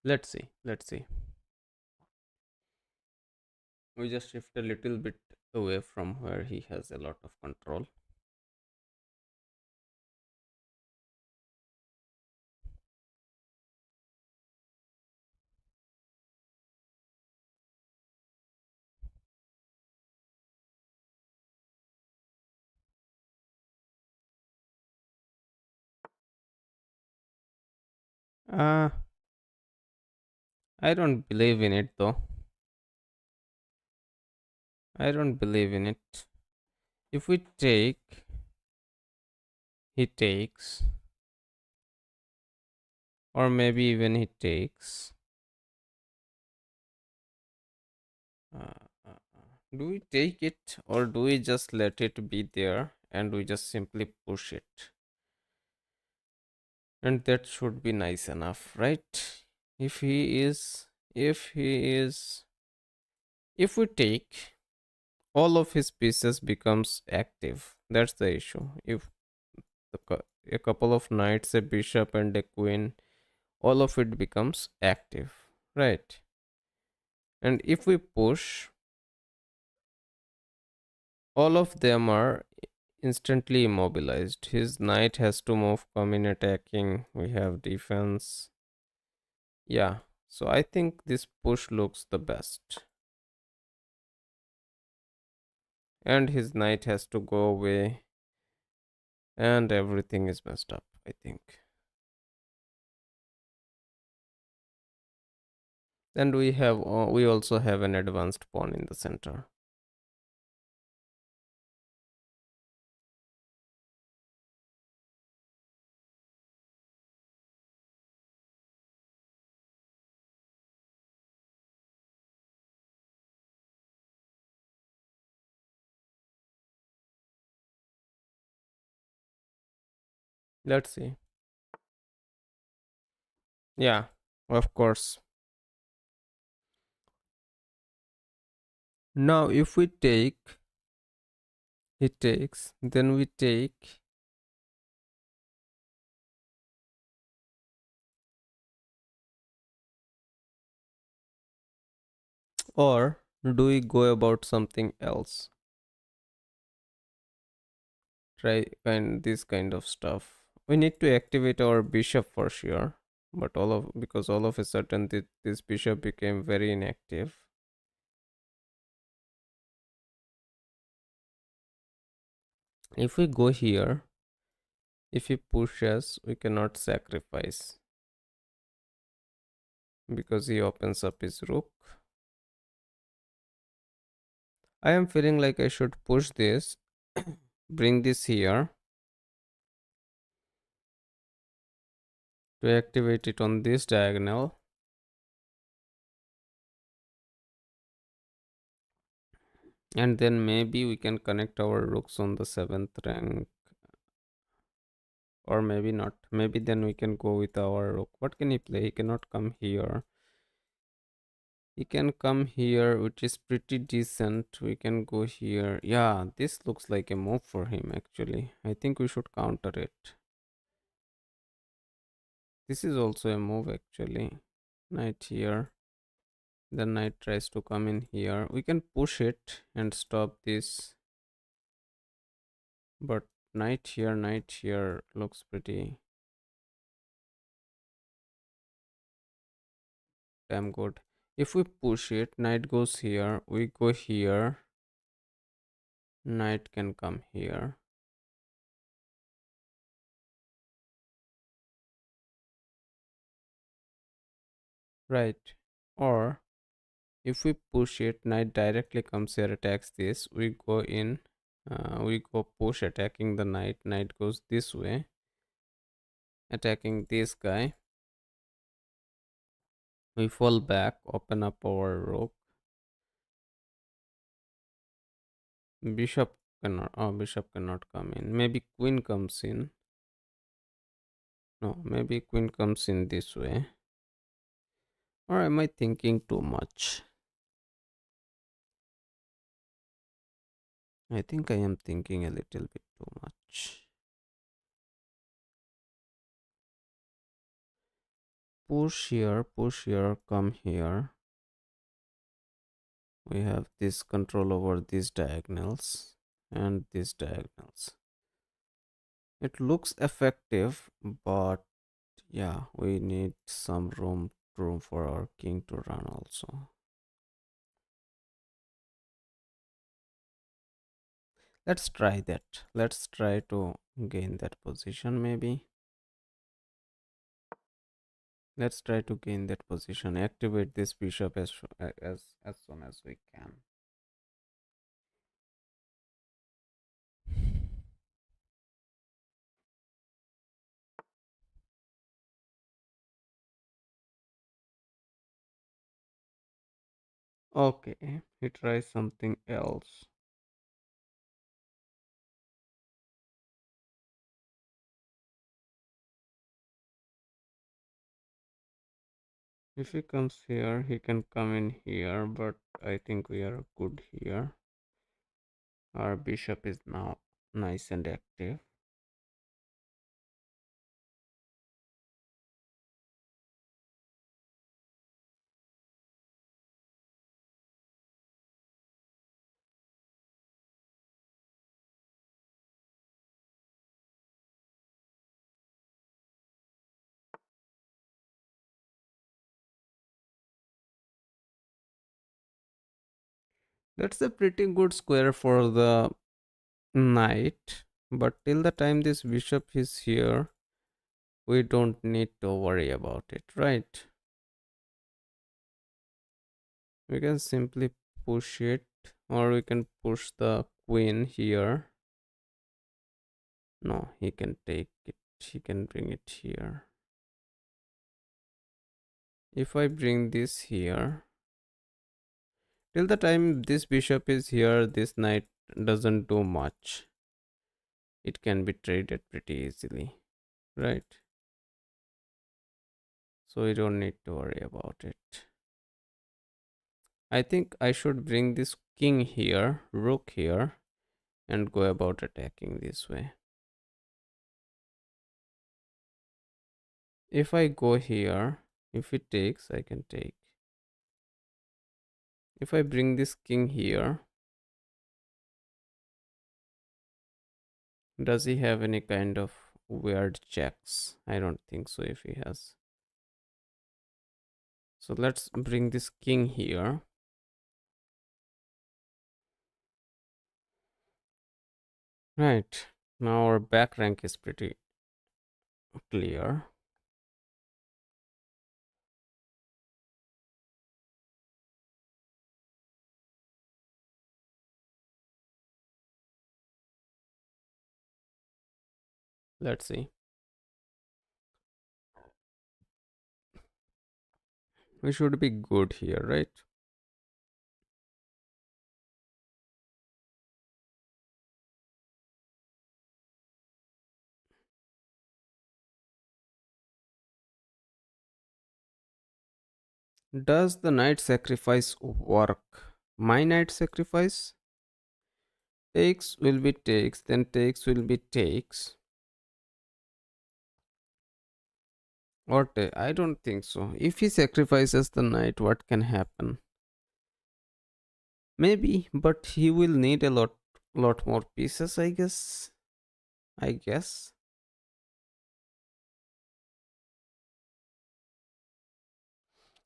Let's see. We just shift a little bit away from where he has a lot of control. Uh, I don't believe in it though. I don't believe in it. If we take, he takes, or maybe even he takes. Do we take it or do we just let it be there and we just simply push it? And that should be nice enough, right? If he is, if he is, if we take, all of his pieces becomes active. That's the issue. If a couple of knights, a bishop, and a queen, all of it becomes active, right? And if we push, all of them are instantly immobilized. His knight has to move, come in attacking. We have defense. Yeah, so I think this push looks the best. And his knight has to go away, and everything is messed up, I think. And we also have an advanced pawn in the center. Let's see. Yeah, of course. Now, if we take, it takes, then we take, or do we go about something else? Try and this kind of stuff. We need to activate our bishop for sure, but all of because all of a sudden this bishop became very inactive. If we go here, if he pushes, we cannot sacrifice because he opens up his rook. I am feeling like I should push this, bring this here to activate it on this diagonal, and then maybe we can connect our rooks on the 7th rank, or maybe not. Maybe then we can go with our rook. What can he play? He cannot come here. He can come here, which is pretty decent. We can go here. Yeah, this looks like a move for him actually. I think we should counter it. This is also a move actually. Knight here. The knight tries to come in here. We can push it and stop this. But knight here looks pretty damn good. If we push it, knight goes here. We go here. Knight can come here. Right. Or if we push it, knight directly comes here, attacks this. We go in. We go push, attacking the knight. Knight goes this way, attacking this guy. We fall back, open up our rook. Bishop cannot come in. Maybe queen comes in. No, maybe queen comes in this way. Or am I thinking too much? I think I am thinking a little bit too much. Push here, come here. We have this control over these diagonals and these diagonals. It looks effective, but yeah, we need some room for our king to run also. Let's try that. Let's try to gain that position maybe. Let's try to gain that position. Activate this bishop as soon as we can. Okay, he tries something else. If he comes here, he can come in here, but I think we are good here. Our bishop is now nice and active. That's a pretty good square for the knight, but till the time this bishop is here, we don't need to worry about it, right? We can simply push it, or we can push the queen here. No, he can take it, he can bring it here. If I bring this here, till the time this bishop is here, this knight doesn't do much. It can be traded pretty easily. right? So we don't need to worry about it. I think I should bring this king here, rook here, and go about attacking this way. If I go here, if it takes, I can take. If I bring this king here, does he have any kind of weird checks? I don't think so if he has. So let's bring this king here. Right. Now our back rank is pretty clear. Let's see. We should be good here, right? Does the knight sacrifice work? My knight sacrifice? Takes will be takes, then takes will be takes. Or I don't think so. If he sacrifices the knight, what can happen? Maybe, but he will need a lot more pieces, I guess. I guess.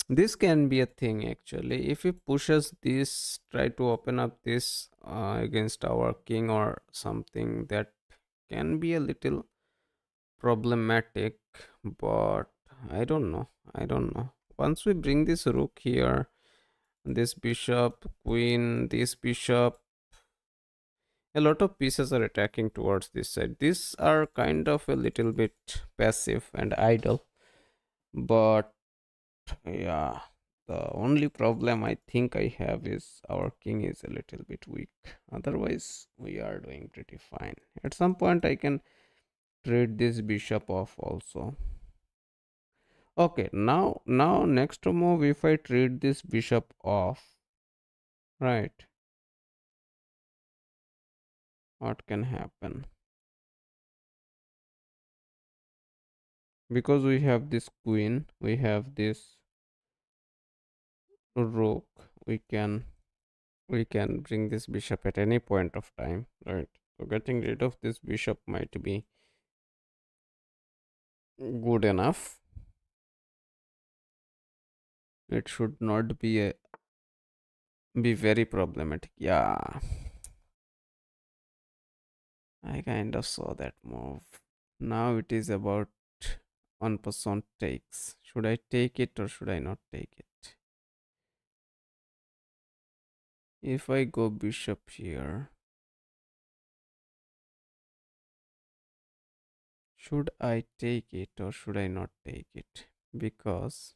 This can be a thing actually. If he pushes this, try to open up this against our king or something, that can be a little problematic, but I don't know. I don't know. Once we bring this rook here, this bishop, queen, this bishop, a lot of pieces are attacking towards this side. These are kind of a little bit passive and idle, but yeah, the only problem I think I have is our king is a little bit weak. Otherwise, we are doing pretty fine. At some point, I can trade this bishop off also. Okay, now next move, if I trade this bishop off, right, what can happen? Because we have this queen, we have this rook, we can bring this bishop at any point of time, right? So getting rid of this bishop might be good enough. It should not be very problematic. Yeah, I kind of saw that move. Now it is about one person takes. Should I take it or should I not take it? If I go bishop here, should I take it or should I not take it? Because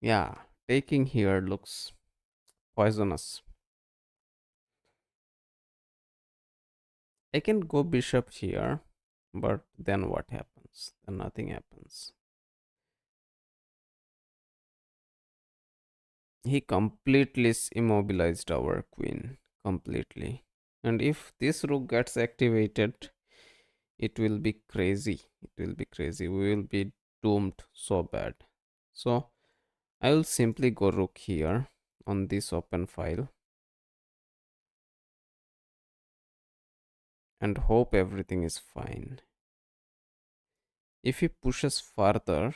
yeah, taking here looks poisonous. I can go bishop here, but then what happens? Then nothing happens. He completely immobilized our queen. Completely. And if this rook gets activated, it will be crazy. It will be crazy. We will be doomed so bad. So I will simply go rook here on this open file and hope everything is fine. If he pushes further,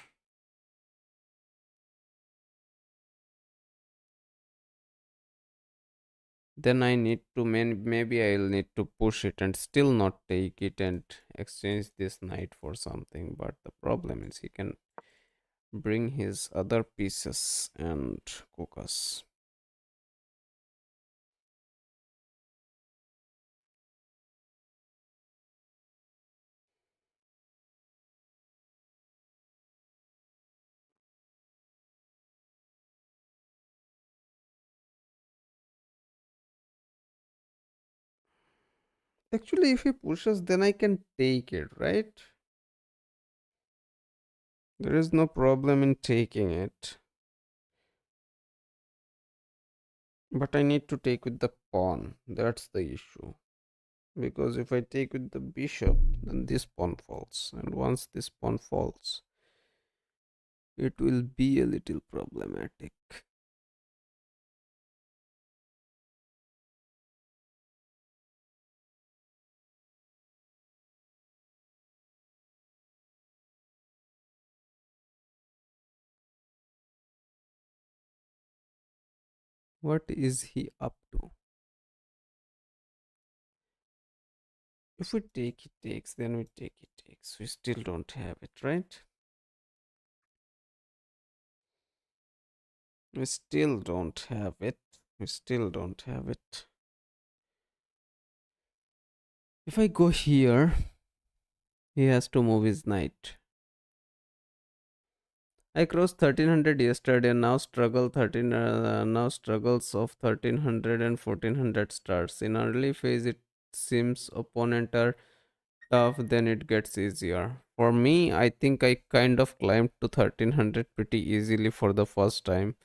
then I need to maybe I'll need to push it and still not take it and exchange this knight for something. But the problem is he can bring his other pieces and cook us. Actually, if he pushes, then I can take it, right? There is no problem in taking it. But I need to take with the pawn. That's the issue. Because if I take with the bishop, then this pawn falls. And once this pawn falls, it will be a little problematic. What is he up to? If we take it takes, then we take it takes. We still don't have it, right? We still don't have it. We still don't have it. If I go here, he has to move his knight. I crossed 1300 yesterday and now struggle 13 now struggles of 1300 and 1400 starts. In early phase it seems opponent are tough, then it gets easier. For me, I think I kind of climbed to 1300 pretty easily for the first time,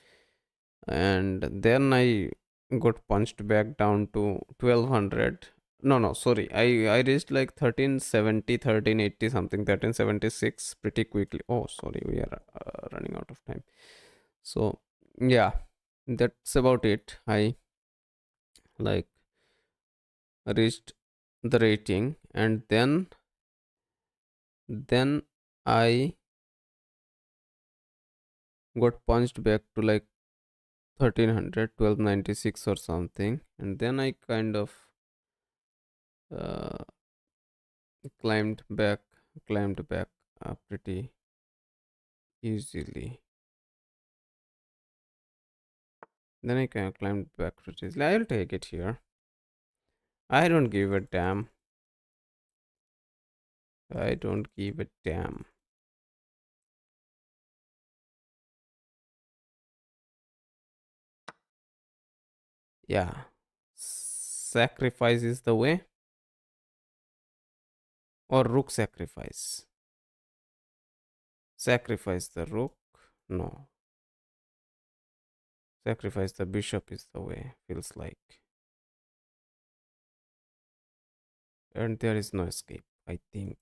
and then I got punched back down to 1200. No, no, sorry. I reached like 1370, 1380 something, 1376 pretty quickly. Oh, sorry, we are running out of time. So, yeah, that's about it. I like reached the rating, and then I got punched back to like 1300, 1296 or something, and then I kind of uh, climbed back climbed back pretty easily. Then I kind of climbed back pretty easily. I'll take it here. I don't give a damn. I don't give a damn. Yeah. Sacrifice is the way, or rook sacrifice. Sacrifice the rook. No. Sacrifice the bishop is the way, feels like. And there is no escape, I think.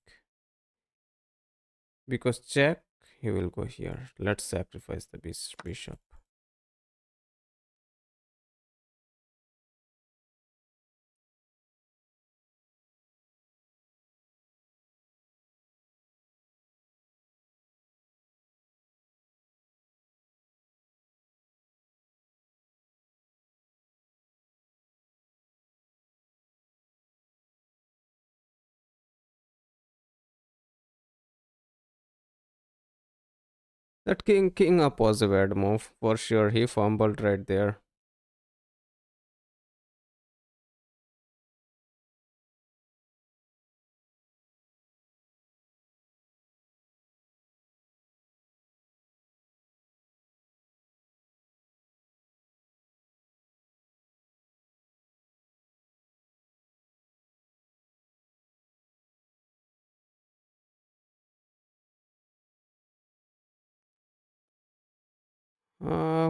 Because check, he will go here. Let's sacrifice the bishop. That king up was a bad move for sure. He fumbled right there.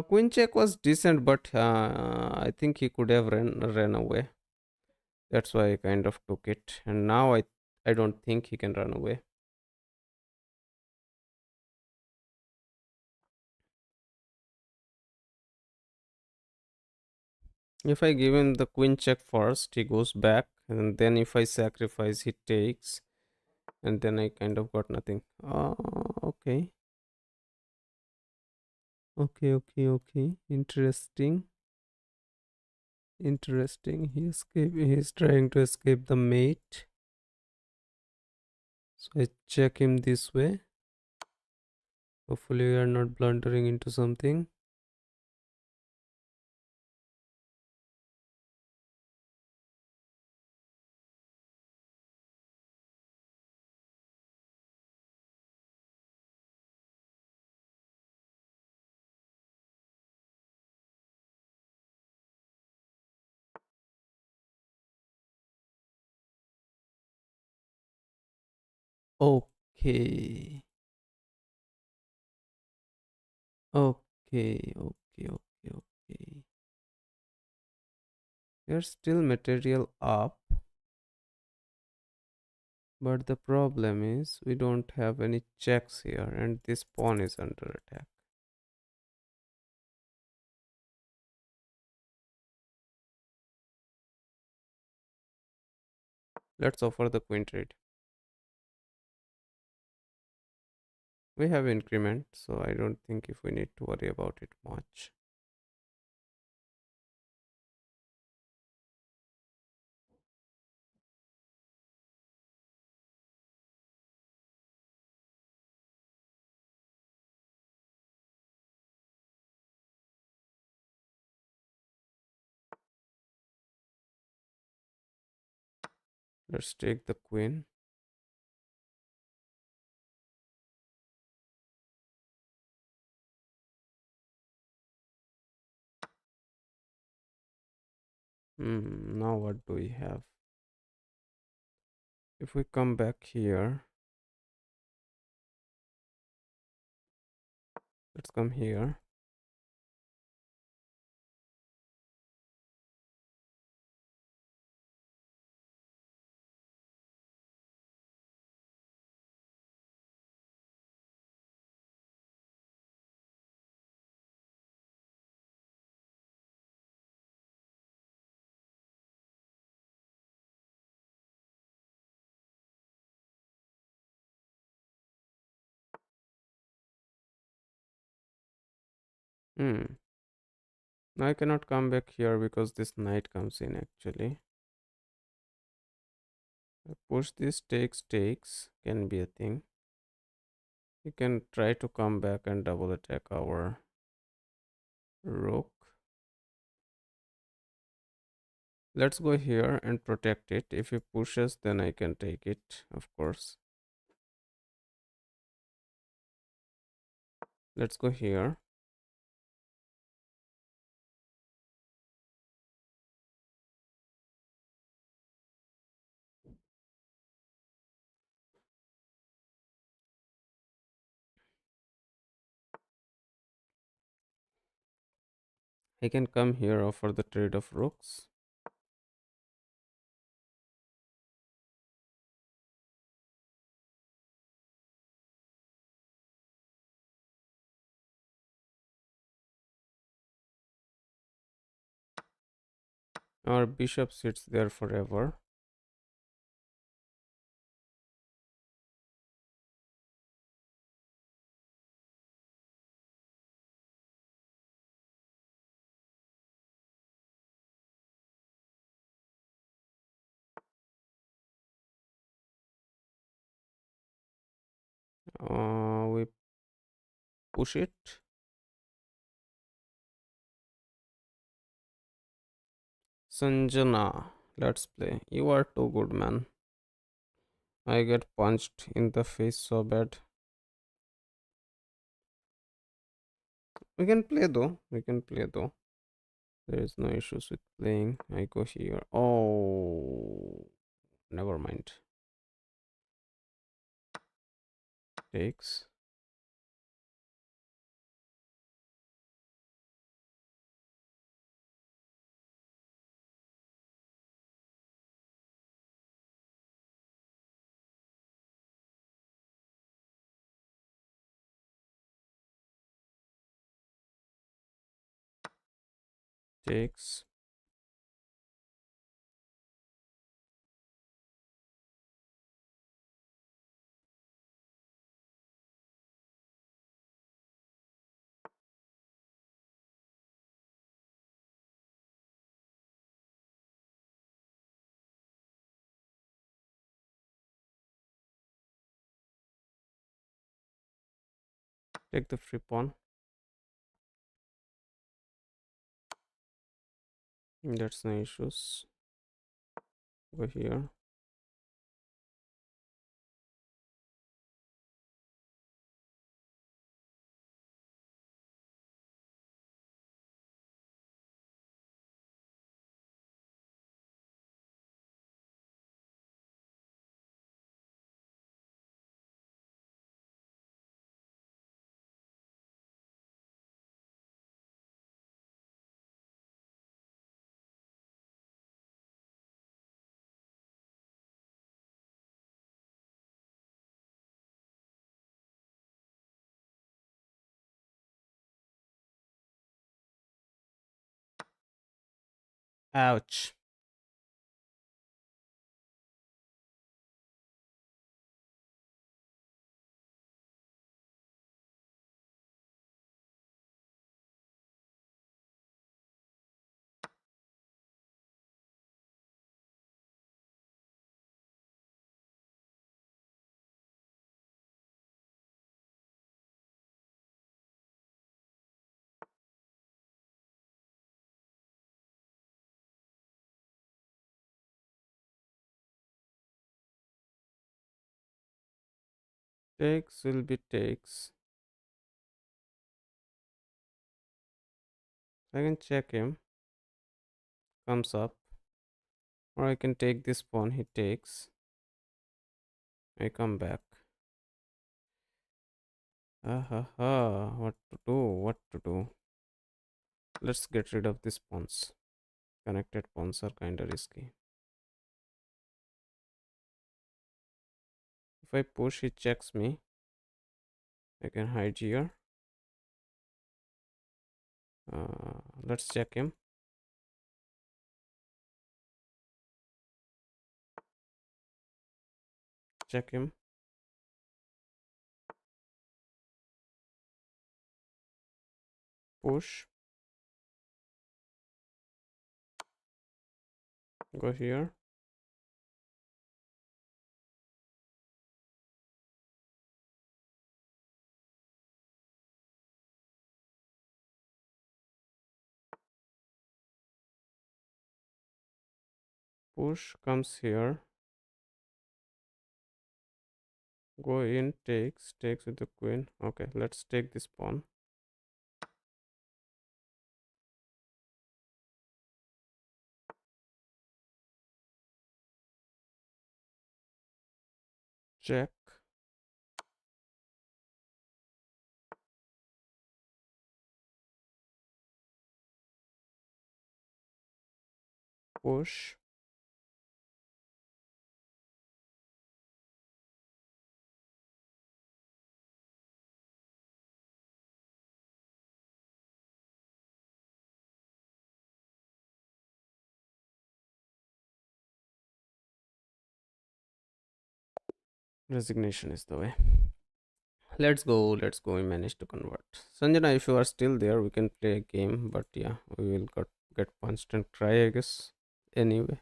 Queen check was decent, but I think he could have ran away. That's why I kind of took it. And now I don't think he can run away. If I give him the queen check first, he goes back, and then if I sacrifice, he takes, and then I kind of got nothing. Okay, okay. Interesting, interesting. He escape. He's trying to escape the mate. So I check him this way. Hopefully, we are not blundering into something. Okay. Okay. Okay. Okay. Okay. There's still material up, but the problem is we don't have any checks here, and this pawn is under attack. Let's offer the queen trade. We have increment, so I don't think if we need to worry about it much. Let's take the queen. Now what do we have? If we come back here, let's come here. Hmm. Now I cannot come back here because this knight comes in actually. Push this takes can be a thing. You can try to come back and double attack our rook. Let's go here and protect it. If he pushes, then I can take it, of course. Let's go here. I can come here, offer the trade of rooks. Our bishop sits there forever. We push it. Sanjana, let's play. You are too good, man. I get punched in the face so bad. We can play though. We can play though. There is no issues with playing. I go here. Oh, never mind. Takes. Takes. Take the free pawn. That's no issues. Go here. Ouch. Takes will be takes. I can check him. Comes up. Or I can take this pawn. He takes. I come back. Ah ha ha. What to do? What to do? Let's get rid of these pawns. Connected pawns are kinda risky. If I push, he checks me. I can hide here. Let's check him. Check him. Push. Go here. Push comes here. Go in. Takes with the queen. Okay, let's take this pawn. Check. Push. Resignation is the way. Let's go. Let's go. We managed to convert. Sanjana, if you are still there, we can play a game. But yeah, we will get punched and cry, I guess. Anyway.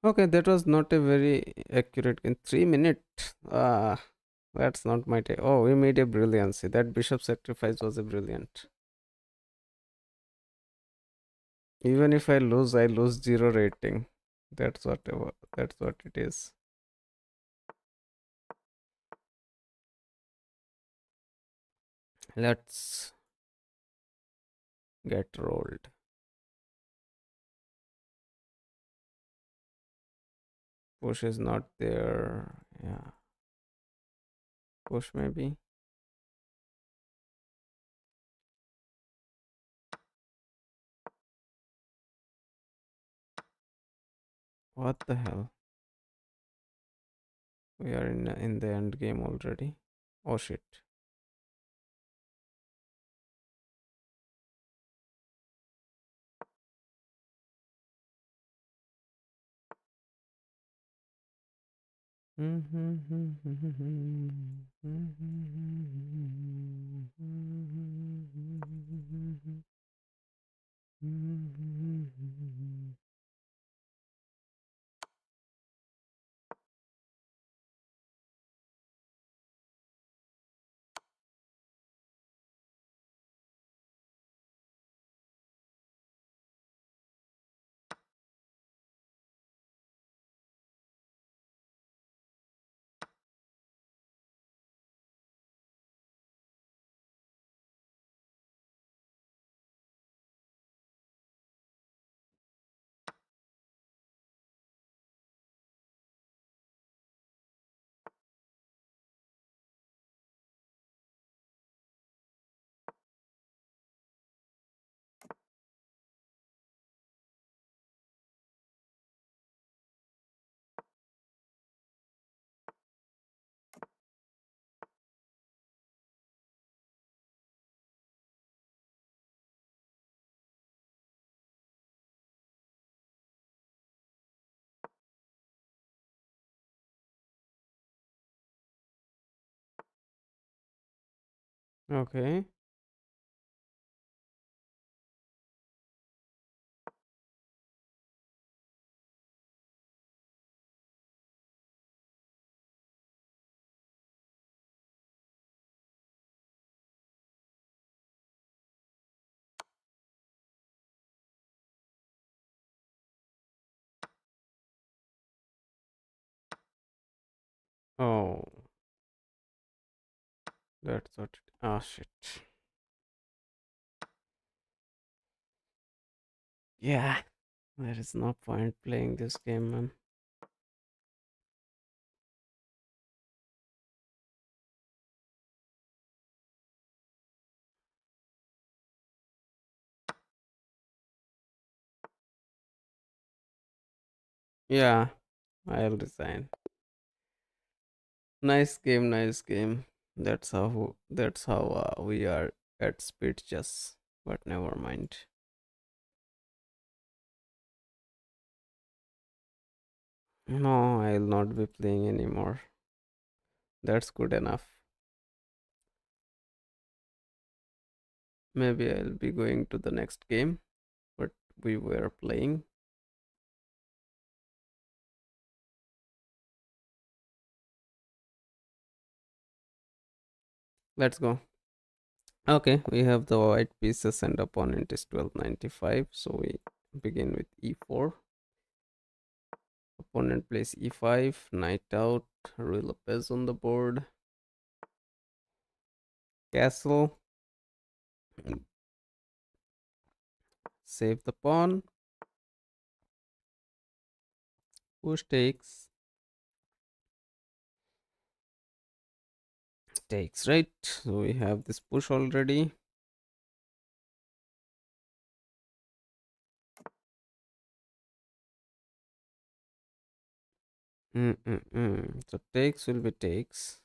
Okay, that was not a very accurate in 3 minutes. That's not my take. Oh, we made a brilliancy. That bishop sacrifice was a brilliant. Even if I lose zero rating. That's what it is. Let's get rolled. Push is not there. Yeah. Push maybe. What the hell? We are in the end game already. Oh shit. Okay. Oh, that's what. Ah, shit. Yeah, there is no point playing this game, man. Yeah, I'll resign. Nice game, nice game. That's how we are at speed chess. But never mind. No, I'll not be playing anymore. That's good enough. Maybe I'll be going to the next game, but we were playing. Let's go. Okay, we have the white pieces and opponent is 1295. So we begin with e4. Opponent plays e5, knight out, Rui Lopez on the board, castle, save the pawn, push takes, takes, right? So we have this push already. So takes will be takes.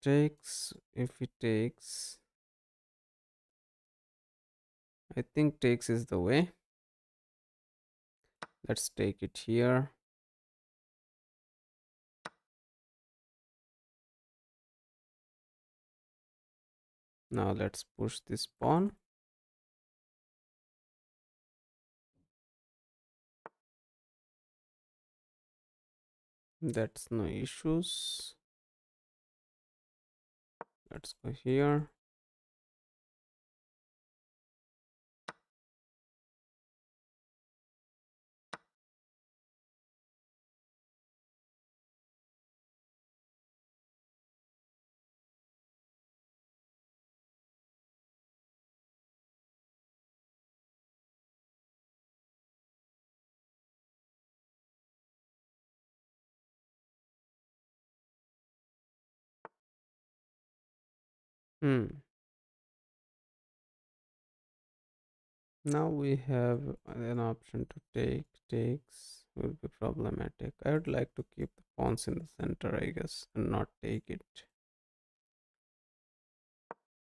Takes, if it takes, I think takes is the way. Let's take it here. Now let's push this pawn. That's no issues. Let's go here. Hmm. Now we have an option to take. Takes will be problematic. I would like to keep the pawns in the center, I guess, and not take it.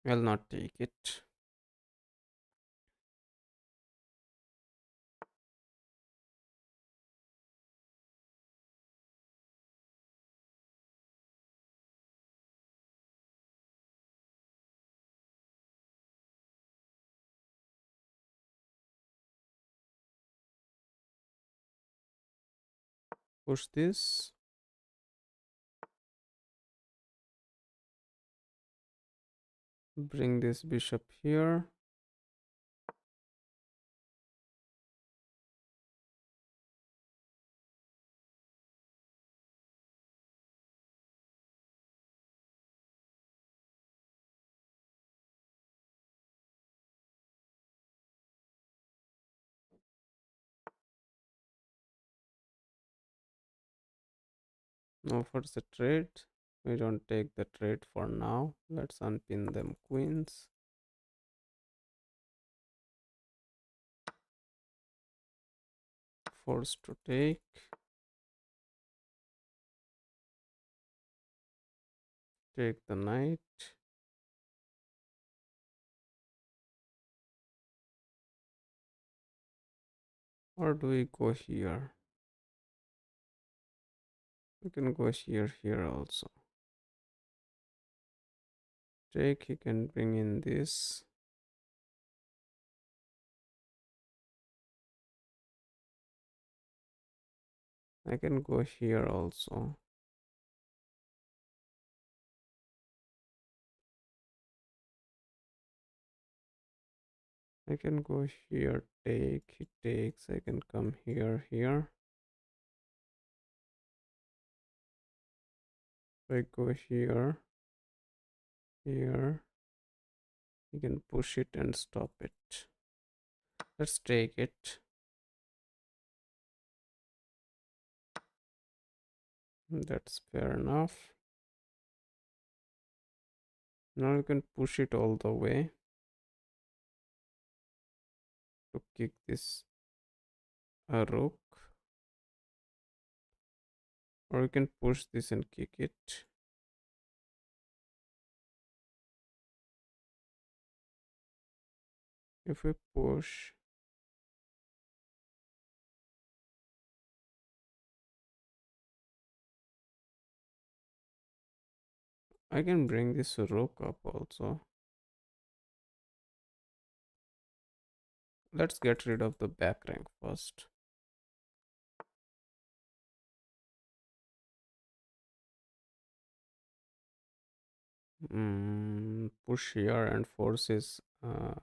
I'll not take it. Push this. Bring this bishop here. Now for the trade. We don't take the trade for now. Let's unpin them queens. Forced to take. Take the knight. Or do we go here? We can go here also. Take, he can bring in this. I can go here also. I can go here, take, he takes, I can come here. If I go here, you can push it and stop it. Let's take it. That's fair enough. Now you can push it all the way to kick this rook, or you can push this and kick it. If we push, I can bring this rook up also. Let's get rid of the back rank first. Push here and forces a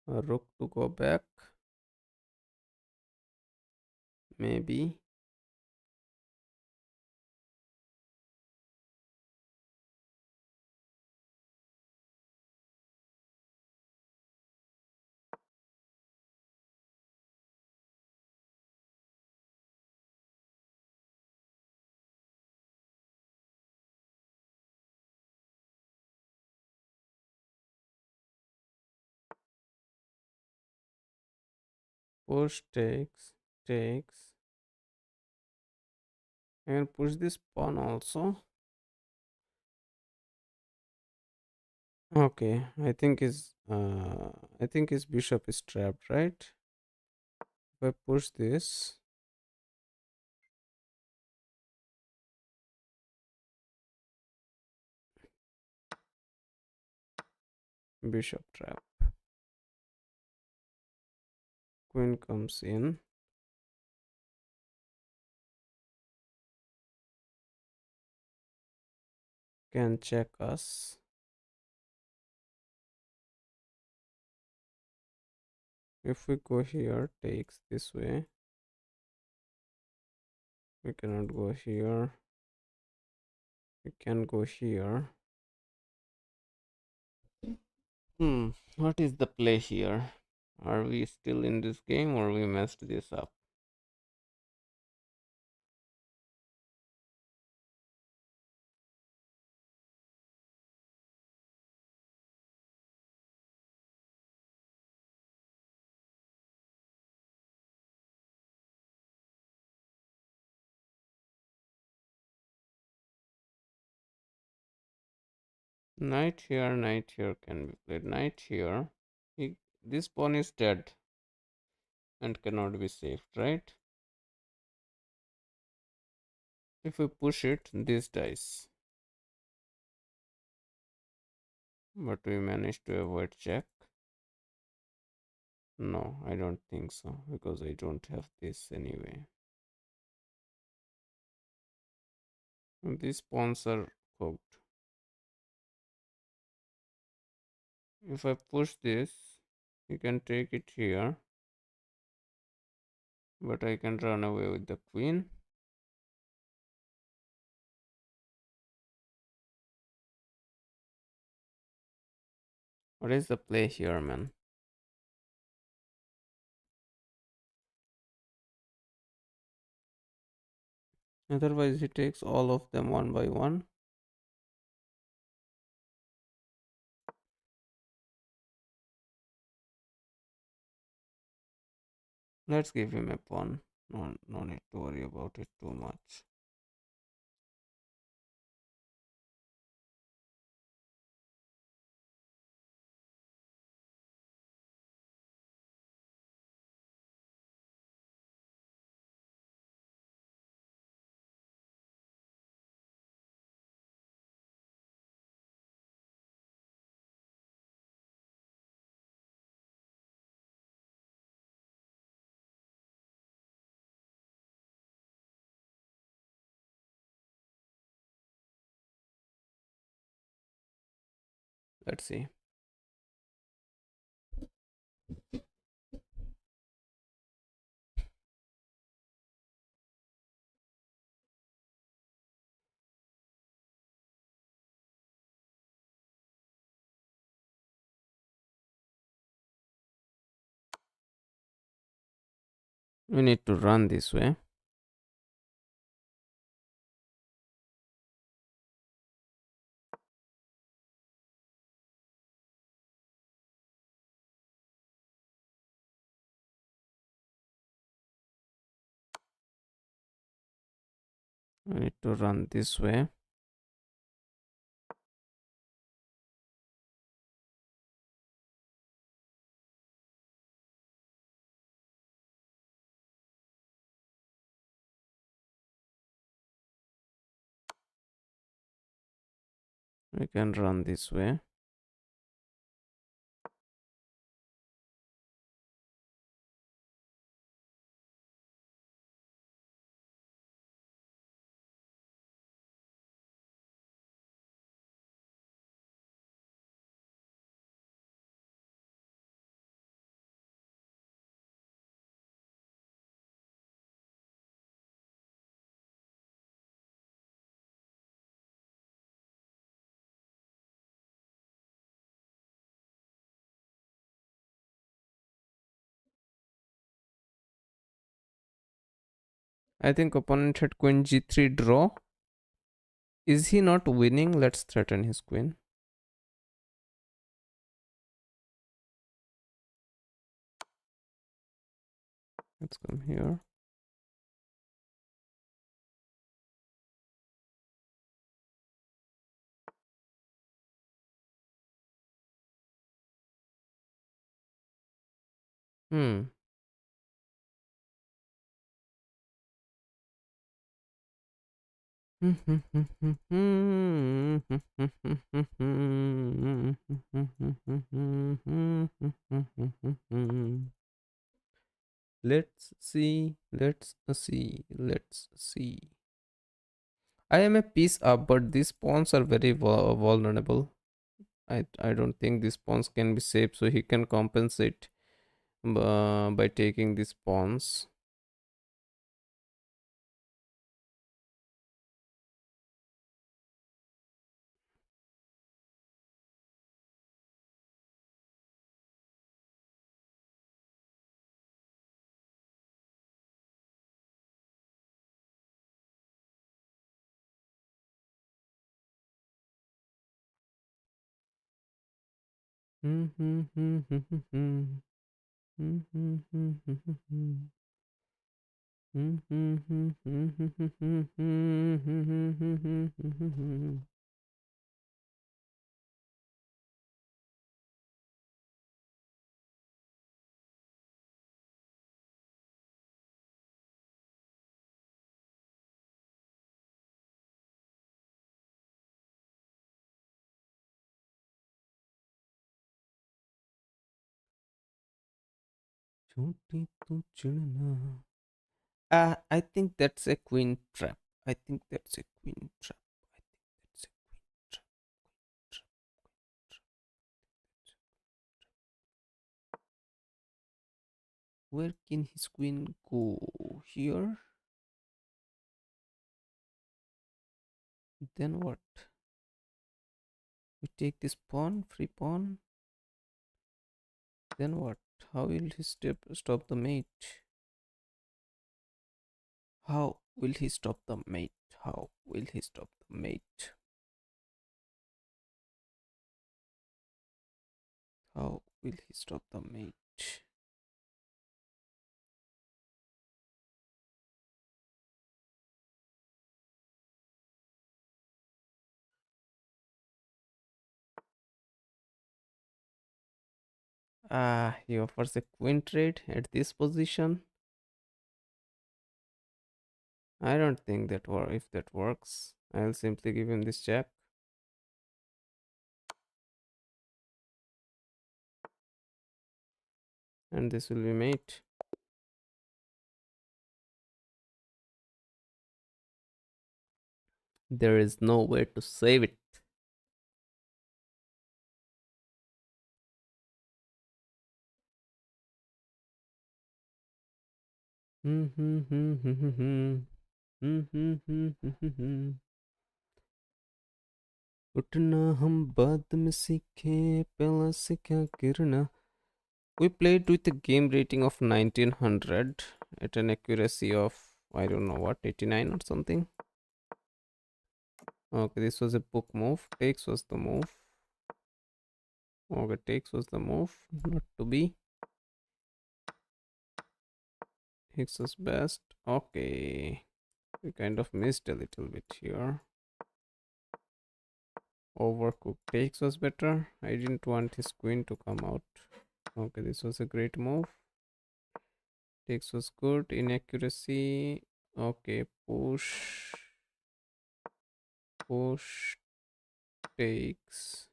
rook to go back. Maybe. Push takes. I can push this pawn also. Okay, I think his bishop is trapped, right? If I push this, bishop trap. Queen comes in. Can check us. If we go here, takes this way. We cannot go here. We can go here. What is the play here? Are we still in this game or we messed this up? Knight here can be played. Knight here. This pawn is dead and cannot be saved, right? If we push it, this dies. But we managed to avoid check. No, I don't think so, because I don't have this anyway. And these pawns are cooked. If I push this, you can take it here. But I can run away with the queen. What is the play here, man? Otherwise, he takes all of them one by one. Let's give him a pawn. No need to worry about it too much. Let's see. We need to run this way. We need to run this way. We can run this way. I think opponent had queen g3 draw. Is he not winning? Let's threaten his queen. Let's come here. Hmm. Let's see. Let's see. Let's see. I am a piece up, but these pawns are very vulnerable. I don't think these pawns can be saved, so he can compensate by taking these pawns. छोटी तू चिड़ना. I think that's a queen trap. I think that's a queen trap. I think that's a queen trap. Trap, trap. Where can his queen go? Here? Then what? We take this pawn, free pawn. Then what? How will he stop the mate? How will he stop the mate? How will he stop the mate? How will he stop the mate? Ah, he offers a queen trade at this position. I don't think that if that works. I'll simply give him this check. And this will be mate. There is no way to save it. उठना हम बाद में सीखे पहला सीखा गिरना. We played with a game rating of 1900 at an accuracy of, I don't know what, 89 or something. Okay, this was a book move. Takes was the move. Okay, takes was the move. Not to be. Hicks was best. Okay. We kind of missed a little bit here. Overcooked takes was better. I didn't want his queen to come out. Okay, this was a great move. Takes was good. Inaccuracy. Okay, push. Push takes.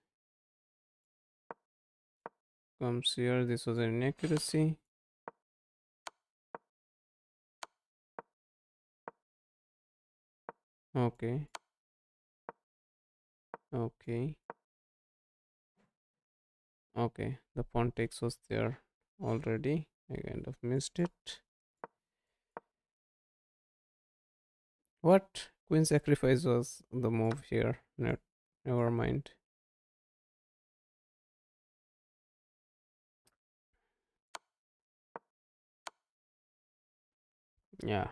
Comes here. This was an inaccuracy. Okay. Okay. Okay. The pawn takes was there already. I kind of missed it. What? Queen sacrifice was the move here. No, never mind. Yeah.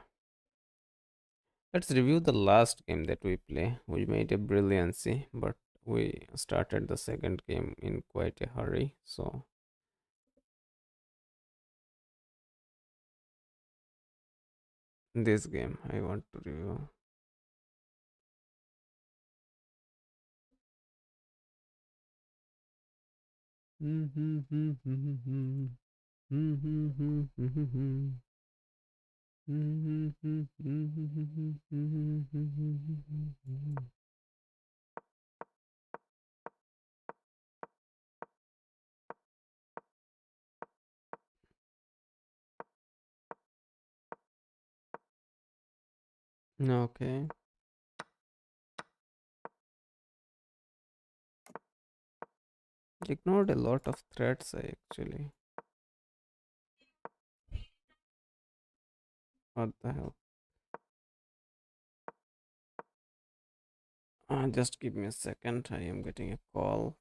Let's review the last game that we play. We made a brilliancy, but we started the second game in quite a hurry. So this game I want to review. Okay. Ignored a lot of threats. I actually. What the hell? Just give me a second. I am getting a call.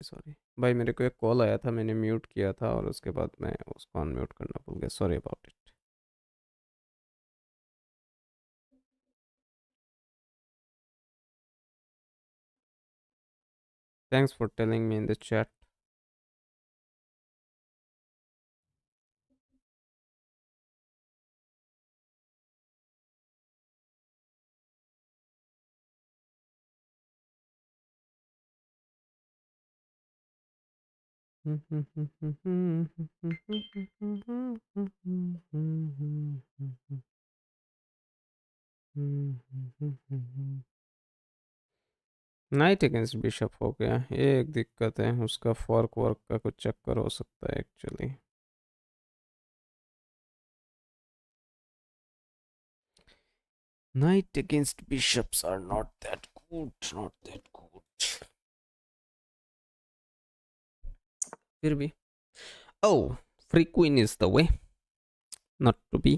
Sorry भाई, मेरे को एक call आया था, मैंने mute किया था और उसके बाद मैं उसको अनम्यूट करना भूल गया, sorry about it. Thanks for telling me in the chat. Night against bishop हो गया, ये एक दिक्कत है, उसका फॉर्क वर्क का कुछ चक्कर हो सकता है actually. Knight against bishops are not that good, not that good. फिर भी oh, free queen is the way, not to be.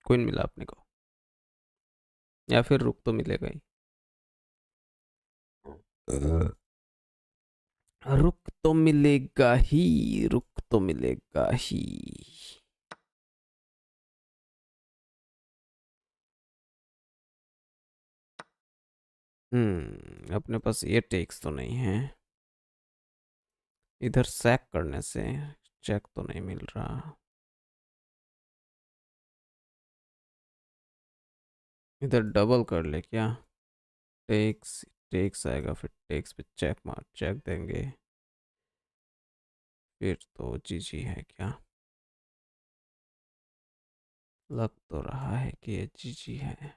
Queen मिला अपने को, या फिर रुक तो मिलेगा ही। रुक तो मिलेगा ही, रुक तो मिलेगा ही। अपने पास ये टेक्स तो नहीं है, इधर सैक करने से चेक तो नहीं मिल रहा। इधर डबल कर ले क्या? टेक्स, टेक्स आएगा, फिर टेक्स पे चेक मार, चेक देंगे, फिर तो जीजी है क्या? लग तो रहा है कि ये जीजी है।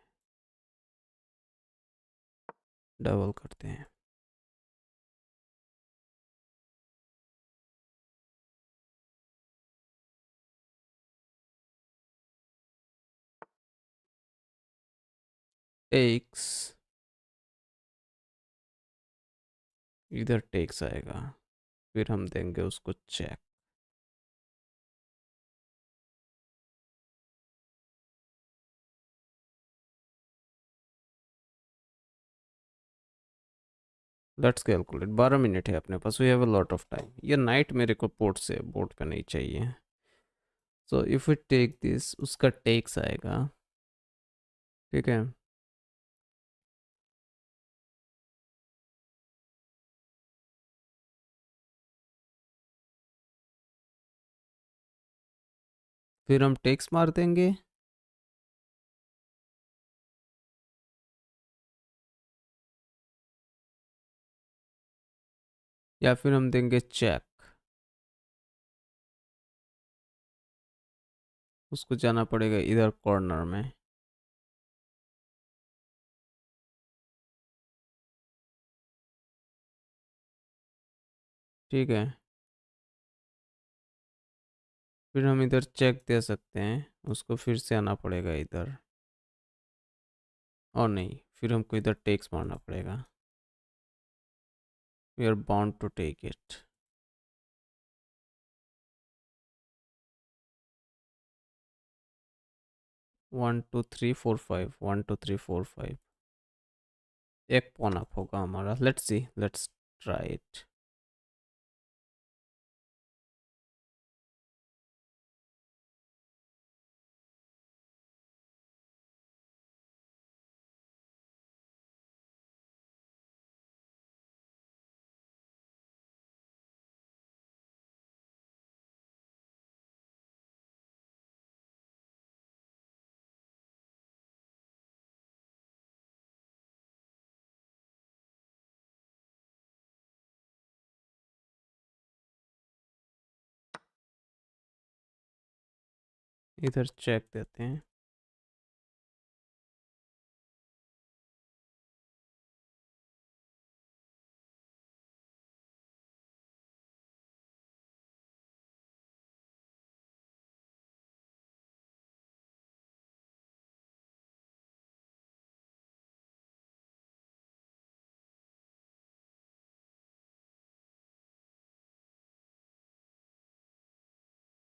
डबल करते हैं। टेक्स, इधर टेक्स आएगा, फिर हम देंगे उसको चेक। लेट्स कैलकुलेट, 12 मिनट है अपने पास, we have a lot of time. ये नाइट मेरे को पोर्ट से बोर्ड पे नहीं चाहिए। So if we take this, उसका टेक्स आएगा, ठीक है। फिर हम टेक्स मार देंगे, या फिर हम देंगे चेक। उसको जाना पड़ेगा इधर कॉर्नर में। ठीक है, फिर हम इधर चेक दे सकते हैं, उसको फिर से आना पड़ेगा इधर, और नहीं, फिर हमको इधर टेक्स मारना पड़ेगा। We are bound to take it. 1 2 3 4 5, 1 2 3 4 5। एक पॉन अप होगा हमारा, let's see, let's try it. इधर चेक देते हैं।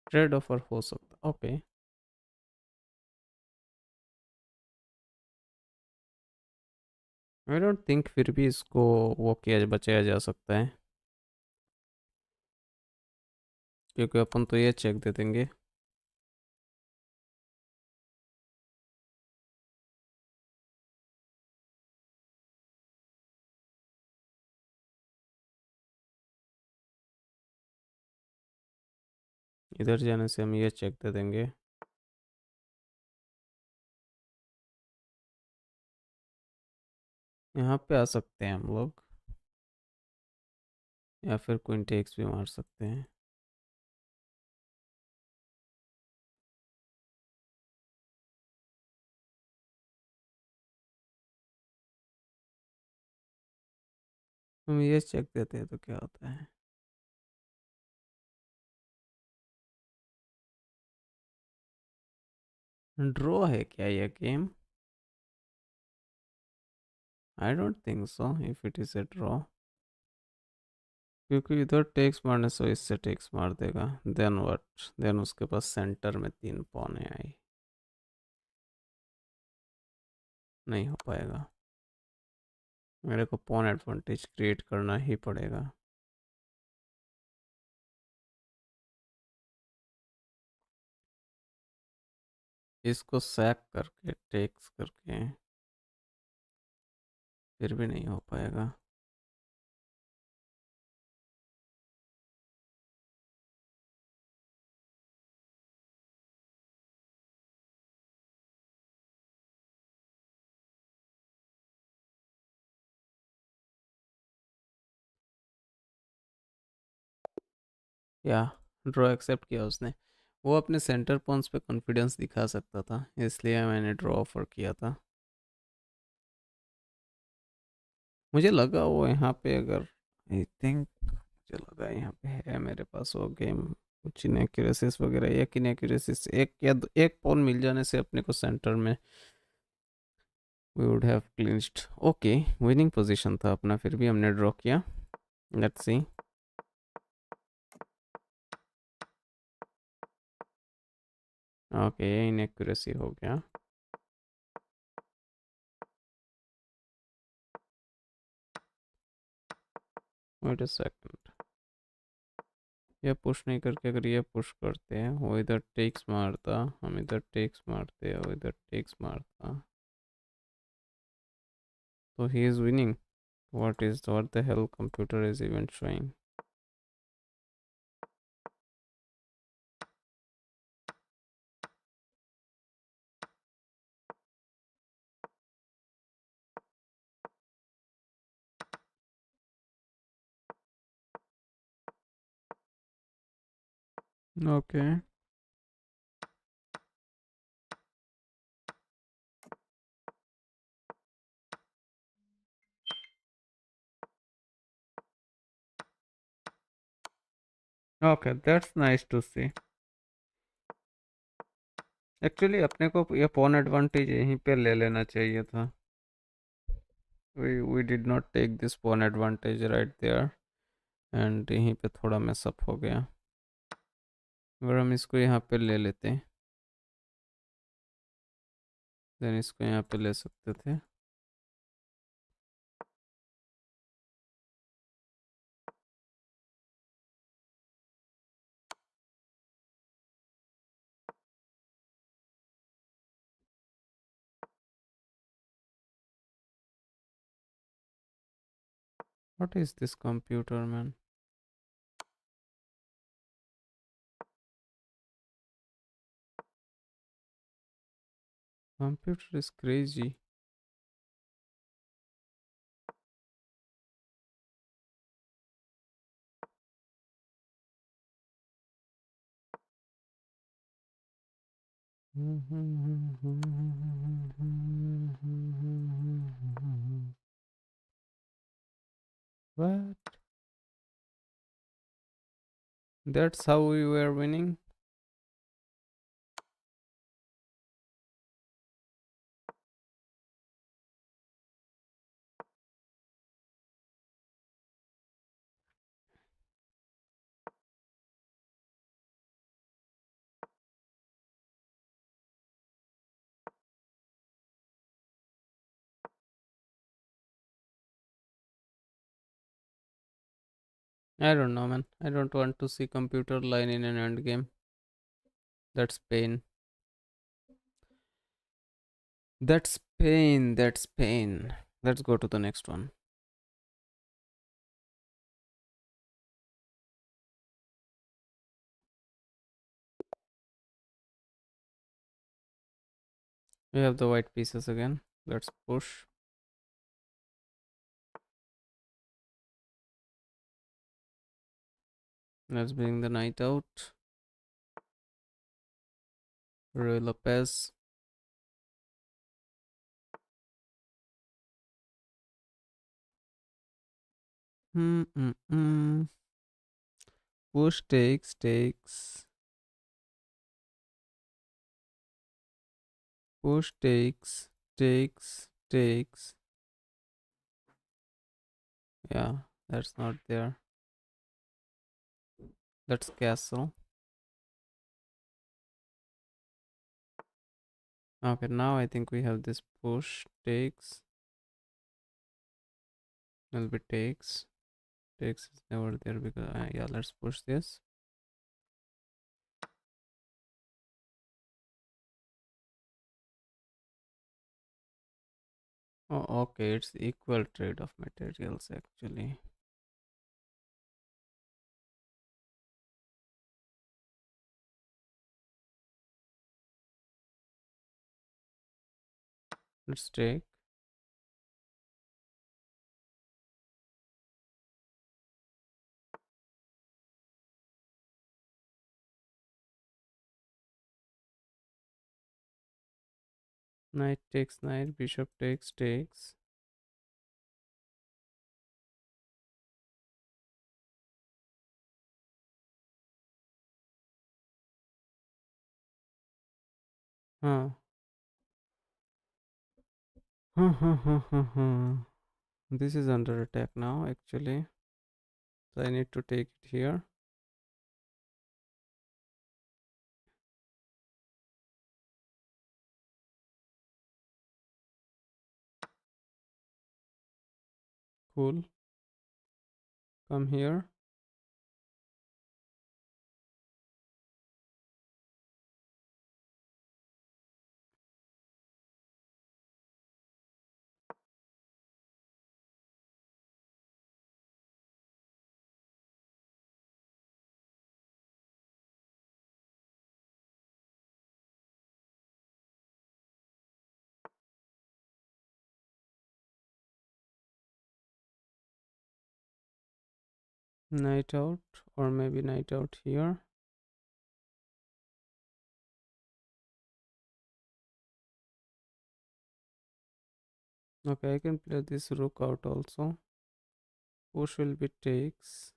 ट्रेड ऑफर हो सकता, ओके। आई डोंट थिंक फिर भी इसको वो किया बचाया जा सकता है, क्योंकि अपन तो ये चेक दे देंगे। इधर जाने से हम ये चेक दे देंगे। यहाँ पे आ सकते हैं हम लोग, या फिर क्वीन टेक्स भी मार सकते हैं। हम ये चेक देते हैं तो क्या होता है। ड्रॉ है क्या ये game? I don't think so if it is A draw, क्योंकि इधर टेक्स मारने से इससे टेक्स मार देगा। देन व्हाट, देन उसके पास सेंटर में 3 पौने आई, नहीं हो पाएगा। मेरे को पॉन एडवांटेज क्रिएट करना ही पड़ेगा। इसको सैक करके टेक्स करके फिर भी नहीं हो पाएगा। या ड्रॉ एक्सेप्ट किया उसने। वो अपने सेंटर पॉन्स पे कॉन्फिडेंस दिखा सकता था, इसलिए मैंने ड्रॉ ऑफर किया था। मुझे लगा वो यहाँ पे अगर, आई थिंक मुझे लगा यहाँ पे है मेरे पास वो गेम, कुछ इनएक्यूरेसीज वगैरह। एक इनएक्यूरेसीज, एक पॉन मिल जाने से अपने को सेंटर में we would have clinched. Okay, winning position था अपना, फिर भी हमने ड्रॉ किया। Let's see. ओके, इनएक्यूरेसी हो गया। वेट अ सेकंड, ये पुश नहीं करके अगर ये पुश करते हैं, वो इधर टेक्स मारता, हम इधर टेक्स मारते, वो इधर टेक्स मारता, तो he is winning. What the hell computer is even showing. Okay, okay, that's nice to see. Actually अपने को ये पॉन एडवांटेज यहीं पे ले लेना चाहिए था। We did not take this pawn advantage right there, and यहीं पे थोड़ा मैसअप हो गया। अगर हम इसको यहाँ पे ले लेते, देन इसको यहाँ पे ले सकते थे। What is this computer man? Computer is crazy. What? That's how we were winning. I don't know, man. I don't want to see computer line in an end game. That's pain. That's pain. That's pain. Let's go to the next one. We have the white pieces again. Let's push. Let's bring the knight out. Ruy Lopez. Hmm. Push takes. Push takes. Yeah, that's not there. That's castle. Okay, now I think we have this push takes. Will be takes. Takes is never there because yeah. Let's push this. Oh, okay. It's equal trade of materials actually. Let's take. Knight takes knight. Bishop takes. Huh. This is under attack now actually. So I need to take it here. Cool. Come here. Knight out, or maybe knight out here. Okay, I can play this rook out also. Push will be takes.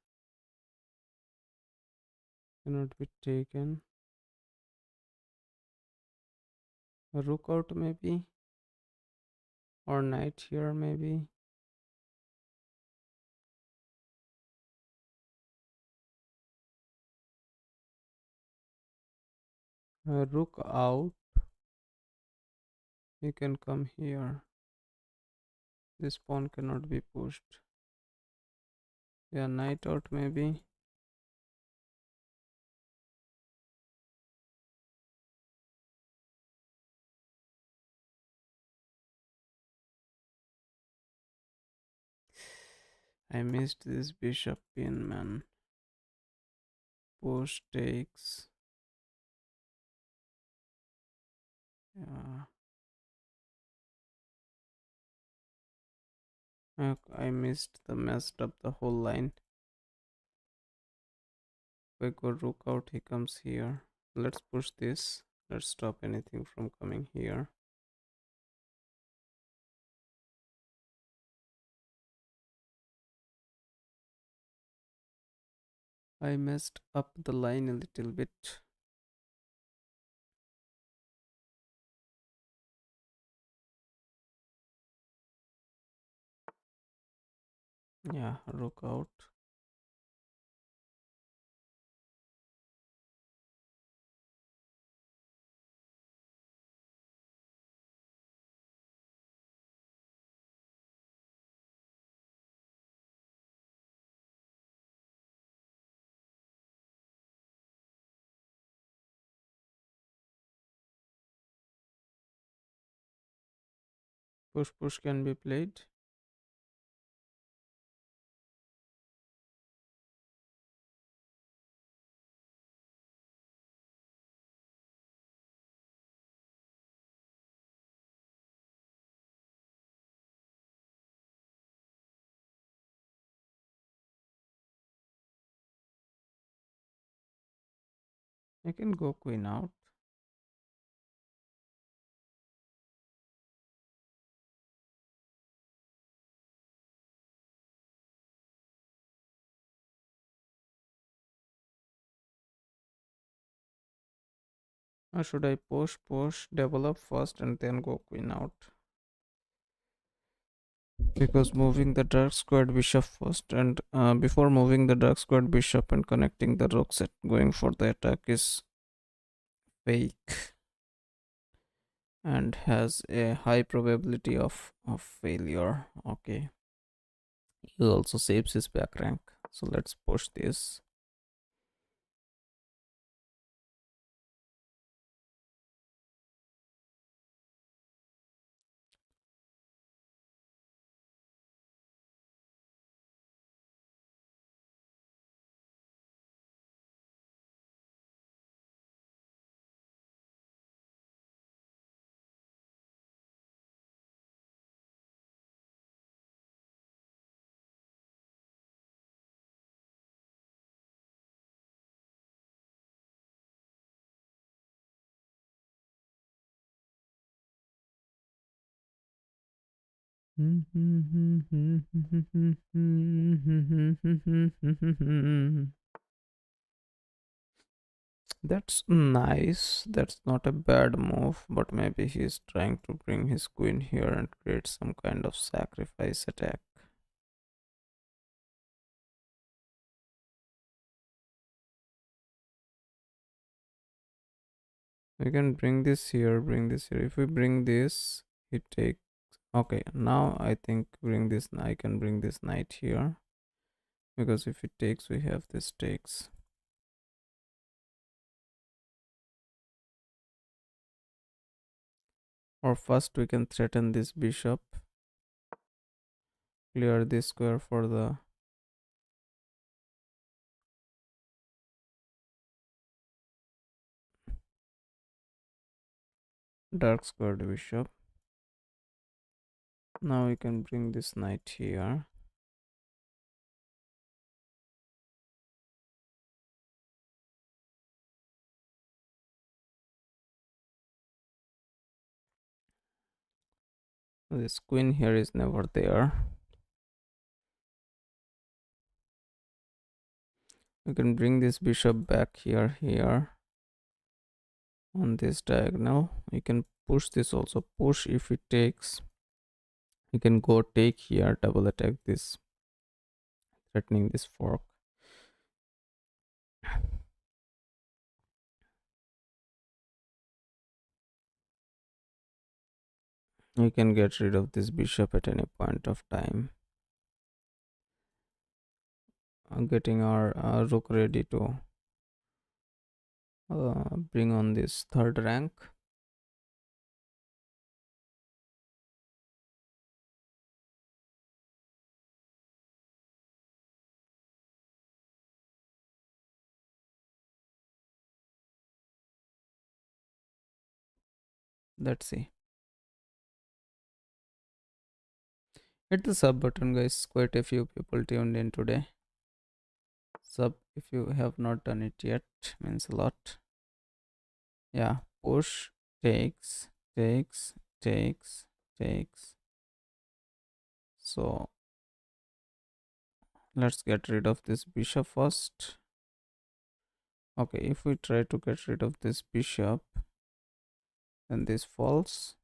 Cannot be taken. Rook out maybe. Or knight here maybe. Rook out. You can come here. This pawn cannot be pushed. Yeah, knight out maybe. I missed this bishop pin, man. Push takes. Yeah. I missed messed up the whole line. If I go rook out, he comes here. Let's push this. Let's stop anything from coming here. I messed up the line a little bit. Yeah, rook out. Push can be played. I can go queen out. Or should I push, develop first and then go queen out? Because moving the dark squared bishop first and before moving the dark squared bishop and connecting the rook set, going for the attack is fake and has a high probability of failure. Okay, he also saves his back rank, so let's push this. That's nice. That's not a bad move, but maybe he's trying to bring his queen here and create some kind of sacrifice attack. We can bring this here, bring this here. If we bring this, he takes. Okay, now I think bring this. I can bring this knight here because if it takes, we have this takes. Or first we can threaten this bishop, clear this square for the dark squared bishop. Now we can bring this knight here. This queen here is never there. We can bring this bishop back here on this diagonal. We can push this also. Push if it takes. We can go take here, double attack this, threatening this fork. We can get rid of this bishop at any point of time. Getting our rook ready to bring on this third rank. Let's see. Hit the sub button, guys. Quite a few people tuned in today. Sub if you have not done it yet, means a lot. Yeah, push, takes, takes, takes, takes. So let's get rid of this bishop first. Okay, if we try to get rid of this bishop, then this falls.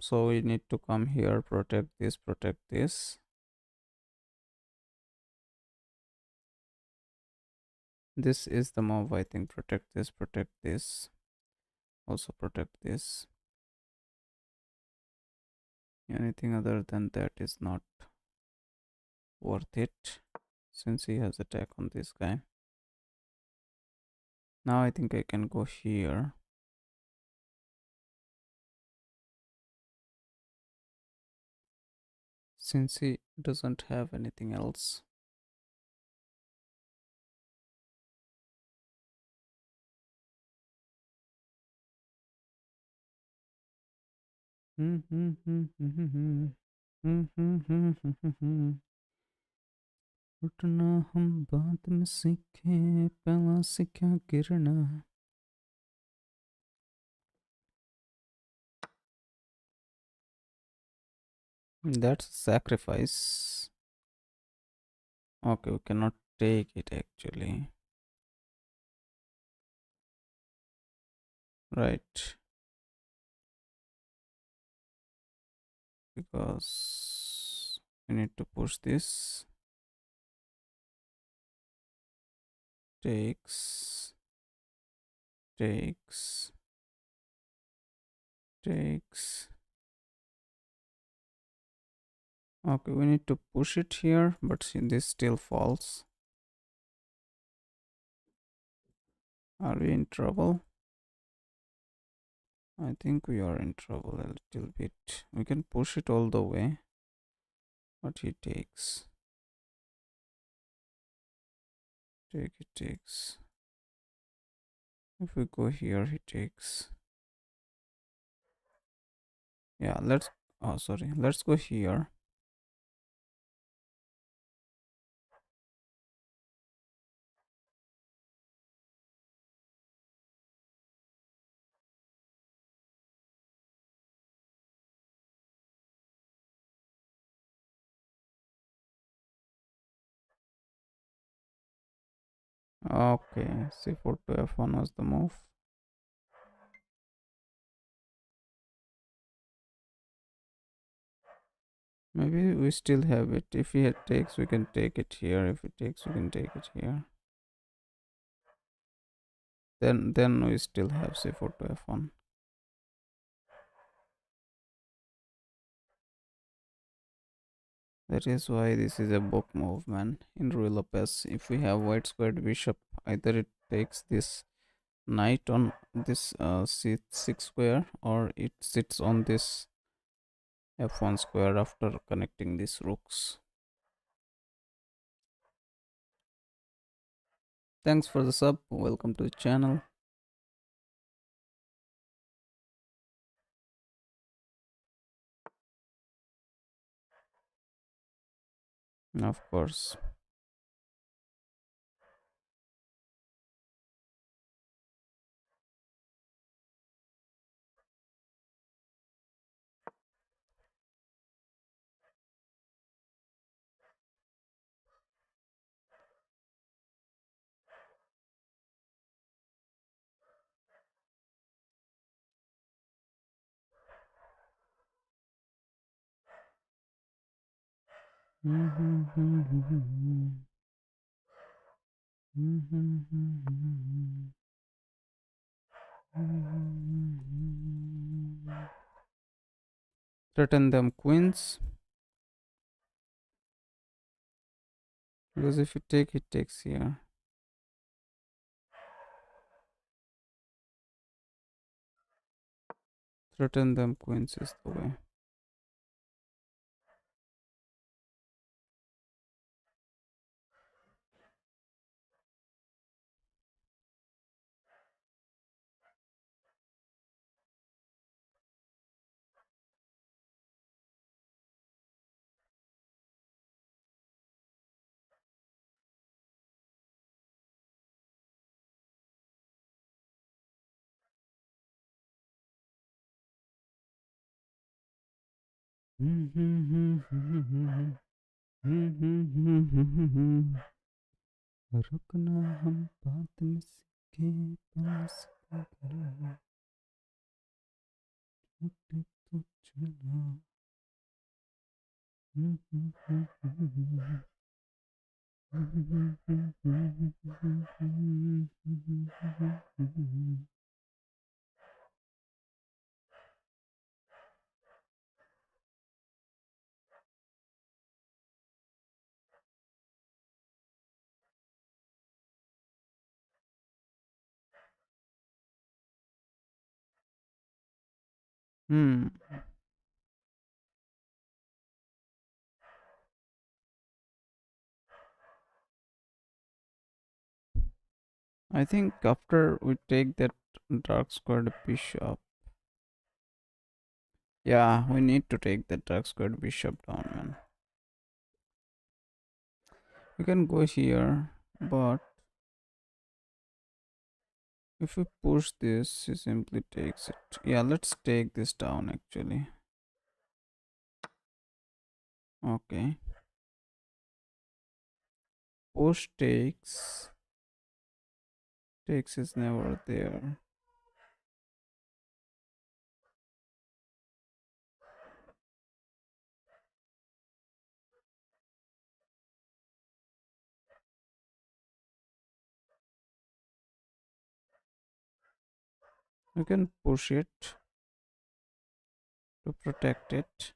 So we need to come here, protect this, protect this. This is the move, I think. Protect this, also protect this. Anything other than that is not worth it, since he has attack on this guy. Now I think I can go here. since he doesn't have anything else. उठना हम बाद में सीखे पहला सीखा गिरना. That's a sacrifice. Okay, we cannot take it actually. Right. Because we need to push this. Takes. Takes. Takes. Okay, we need to push it here, but see, this still falls. Are we in trouble? I think we are in trouble a little bit. We can push it all the way, but he takes. It takes. If we go here, he takes. Yeah, let's. Oh, sorry. Let's go here. Okay, C4 to F1 was the move. Maybe we still have it. If he takes, we can take it here. If he takes, we can take it here. Then we still have C4 to F1. That is why this is a book move, man. In rule of S, if we have white squared bishop, either it takes this knight on this c6 square, or it sits on this f1 square after connecting these rooks. Thanks for the sub. Welcome to the channel. Of course. Threaten them queens, because if you take, it takes here. Threaten them queens is the way. रुकना हम बात में सीखे पास करना तो चुना I think after we take that dark squared bishop, yeah, we need to take the dark squared bishop down, man. We can go here, but if we push this, he simply takes it. Yeah, let's take this down actually. Okay. Push takes is never there. We can push it to protect it.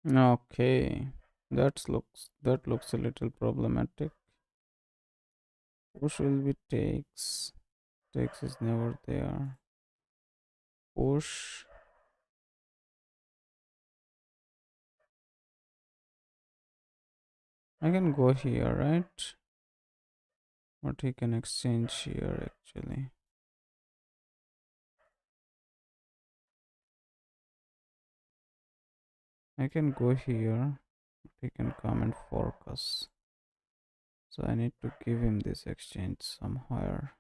Okay. That looks a little problematic. Push will be takes. Takes is never there. Push. I can go here, right? But he can exchange here actually. I can go here. But he can come and fork us. So I need to give him this exchange somewhere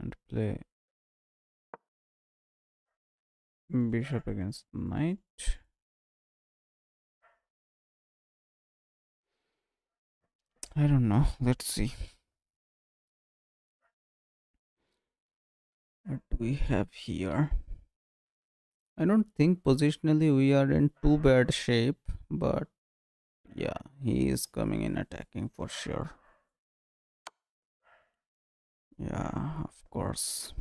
and play bishop against knight. I don't know. Let's see. What do we have here? I don't think positionally we are in too bad shape, but yeah, he is coming in attacking for sure. Yeah, of course.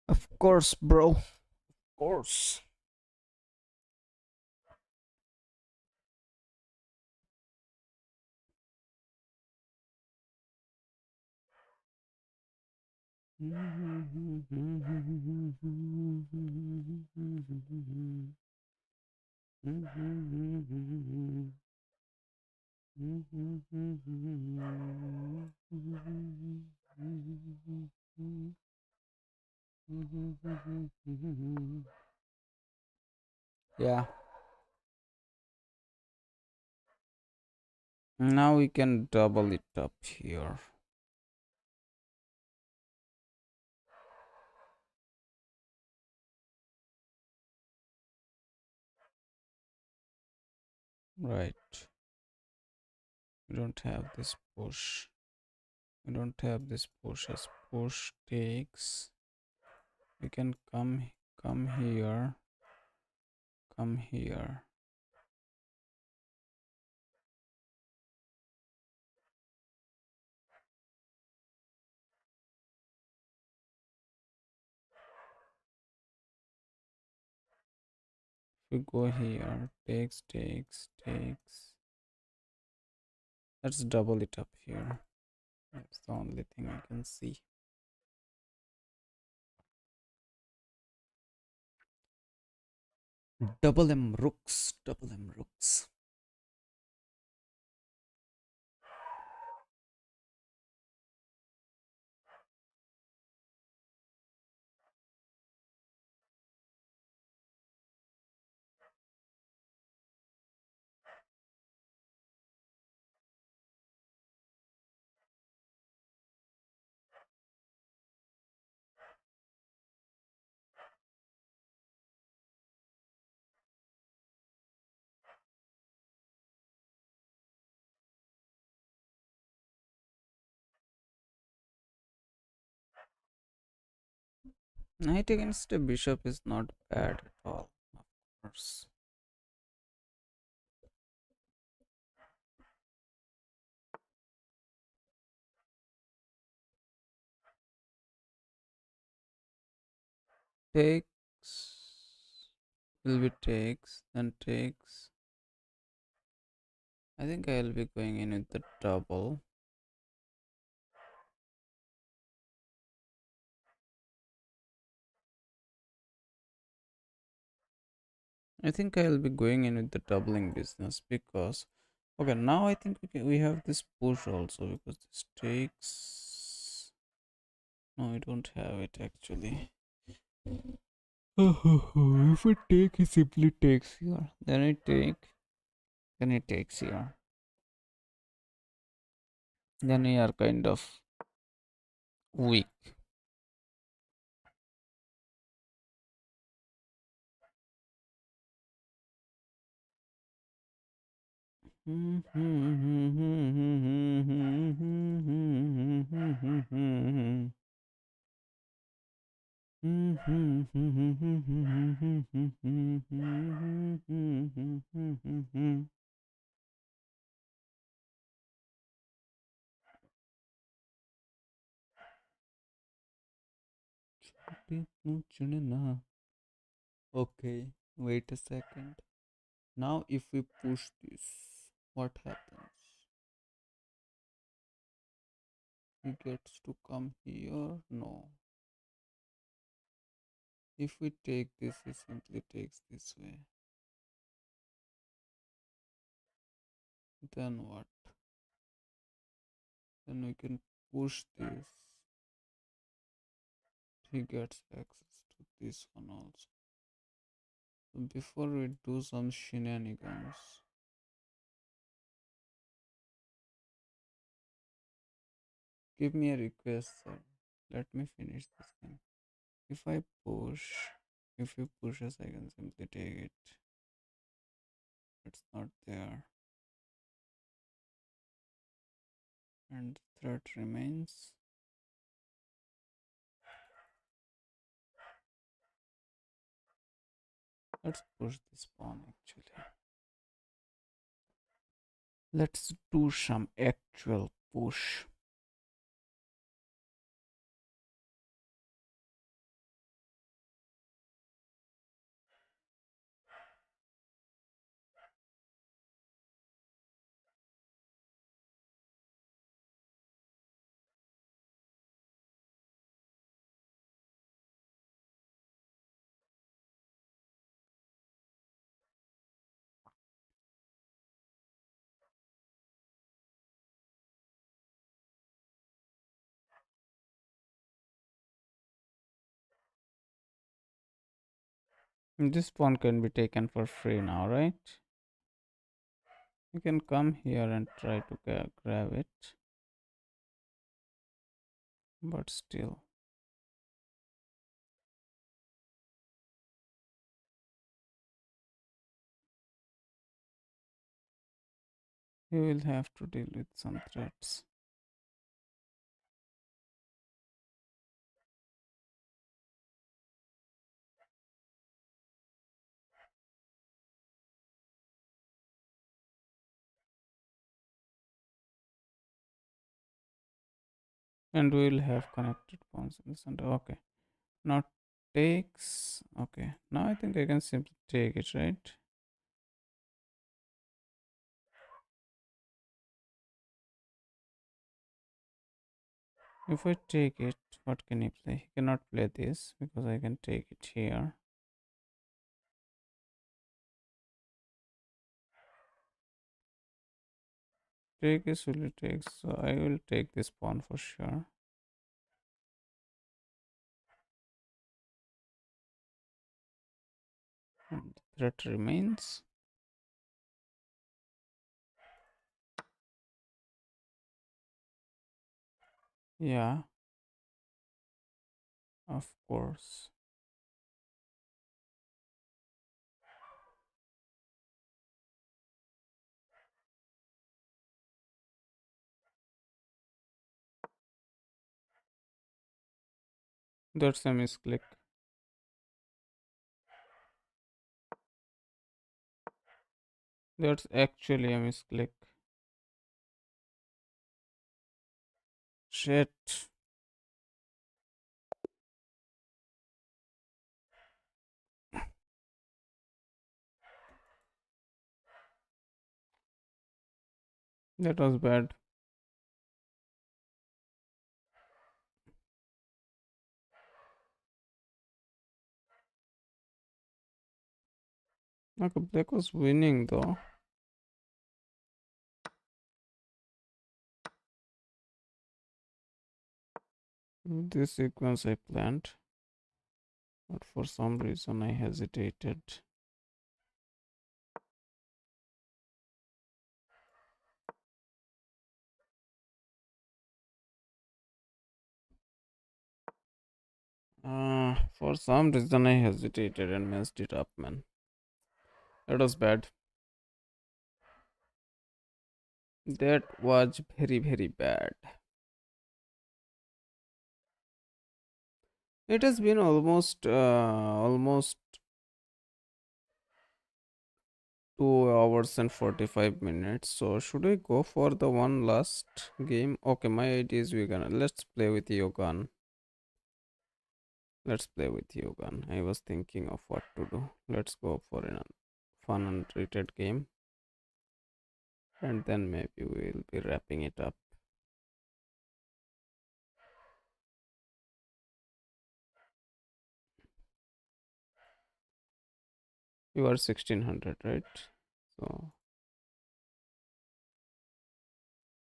Of course, bro. Of course. Yeah. Now we can double it up here. Right. We don't have this push. We don't have this push as push takes. We can come here, come here. We go here, takes. Let's double it up here. That's the only thing I can see. Double M rooks, double M rooks. Knight against a bishop is not bad at all, of course. Takes will be takes, then takes. I think I'll be going in with the double. I think I'll be going in with the doubling business because okay, now I think we have this push also because this takes. No, I don't have it actually. If it take, it simply takes here. Then I take, then it takes here. Then we are kind of weak. Okay, wait a second. Now, if we push this, what happens? He gets to come here? No. If we take this, he simply takes this way. Then what? Then we can push this. He gets access to this one also. So before we do some shenanigans, give me a request, sir. Let me finish this thing. If I push, if he pushes, I can simply take it. It's not there. And the threat remains. Let's push this pawn actually. Let's do some actual push. This pawn can be taken for free now, right? You can come here and try to grab it, but still. You will have to deal with some threats. And we will have connected pawns in the center. Okay. Now takes. Okay. Now I think I can simply take it, right? If I take it, what can he play? He cannot play this because I can take it here. Take is really takes, so I will take this pawn for sure. And threat remains. Yeah, of course. That's a misclick. That's actually a misclick. Shit. That was bad. Okay, Black was winning though. This sequence I planned, but for some reason I hesitated. For some reason I hesitated and messed it up, man. That was bad. That was very, very bad. It has been almost 2 hours and 45 minutes. So should we go for the one last game? Okay, my idea is let's play with Yogan. Let's play with Yogan. I was thinking of what to do. Let's go for a fun unrated game, and then maybe we'll be wrapping it up. You are 1600, right? So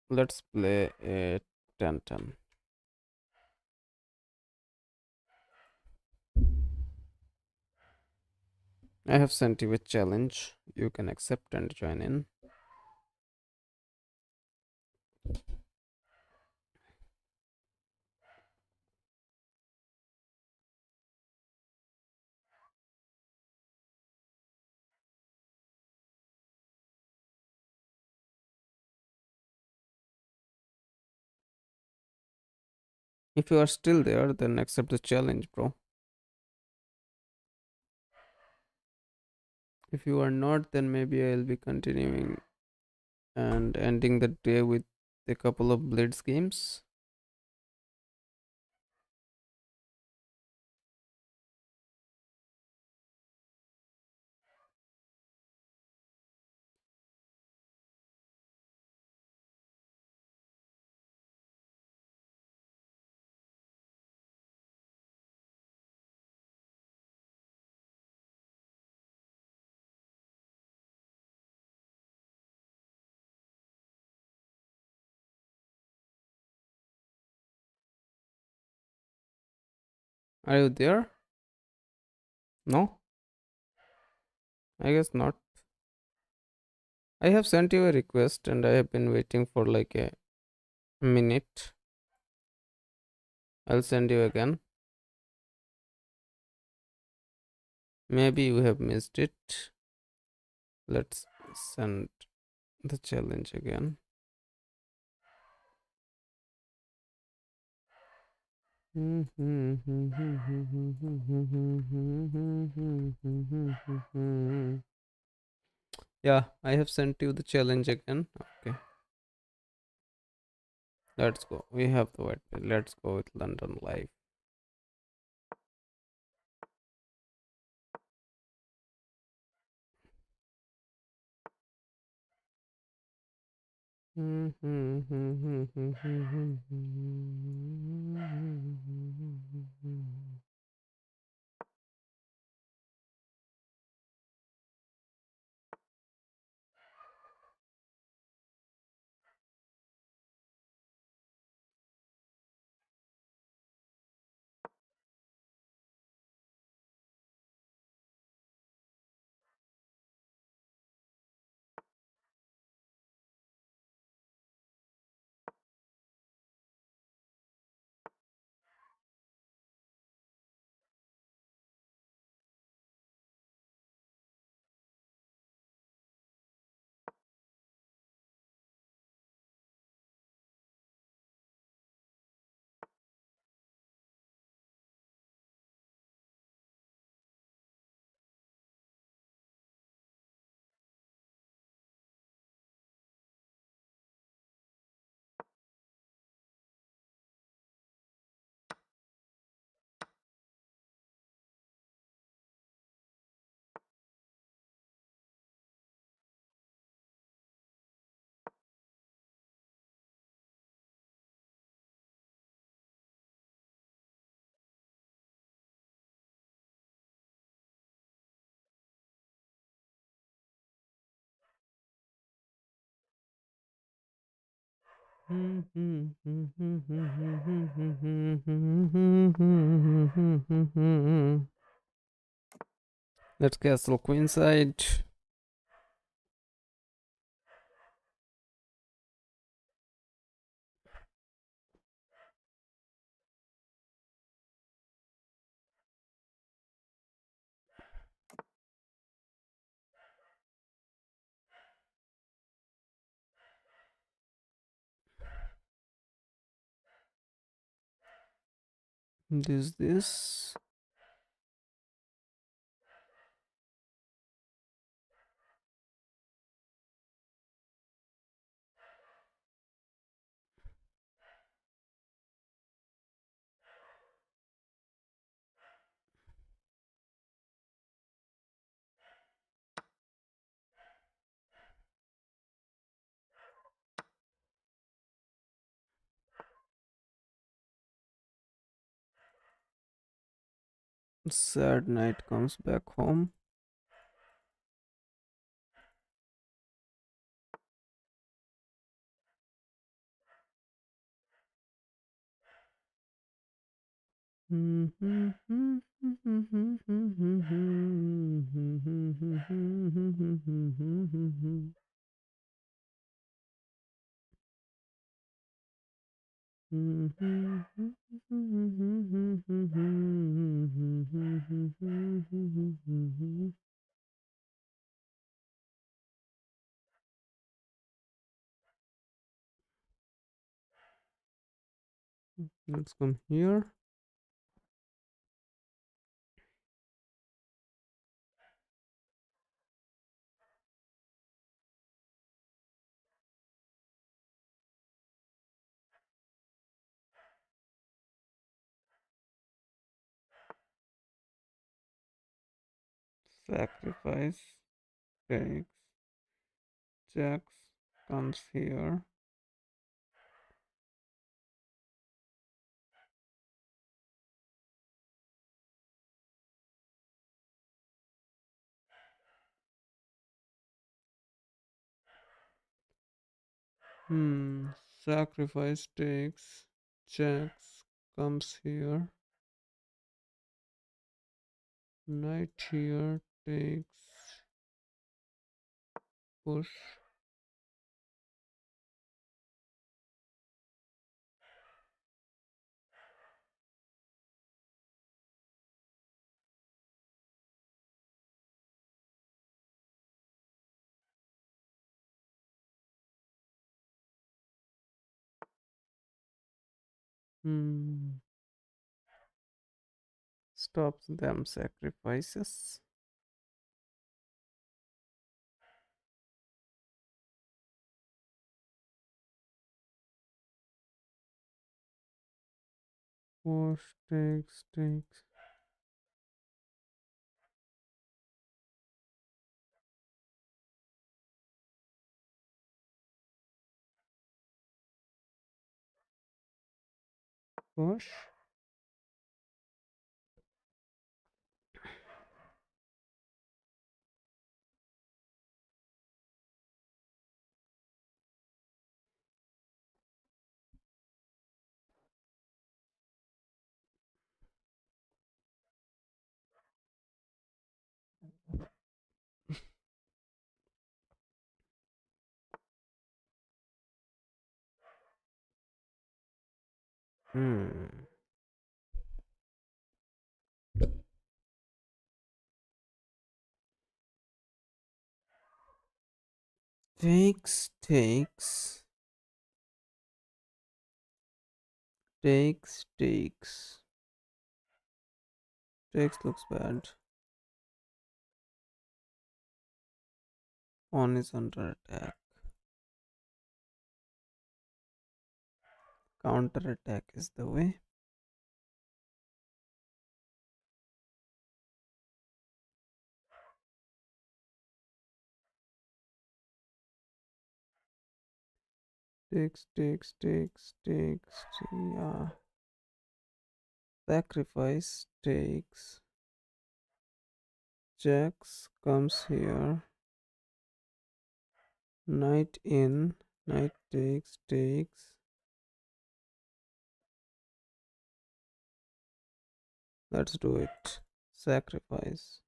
let's play a 10-10. I have sent you a challenge. You can accept and join in. If you are still there, then accept the challenge, bro. If you are not, then maybe I'll be continuing and ending the day with a couple of Blitz games. Are you there? No? I guess not. I have sent you a request and I have been waiting for like a minute. I'll send you again. Maybe you have missed it. Let's send the challenge again. Yeah, I have sent you the challenge again. Okay, let's go. We have to wait. Let's go with London Live. Let's castle queenside. This. Sad night comes back home. Let's come here. Sacrifice takes checks comes here. Sacrifice takes checks comes here. Knight here takes push. Hmm. Stops them sacrifices. Push takes. Push. Hmm. Takes. Takes. Takes looks bad. Pawn is under attack. Counter attack is the way. Takes. Yeah. Sacrifice takes. Jacks comes here. Knight in. Knight takes. Let's do it. Sacrifice.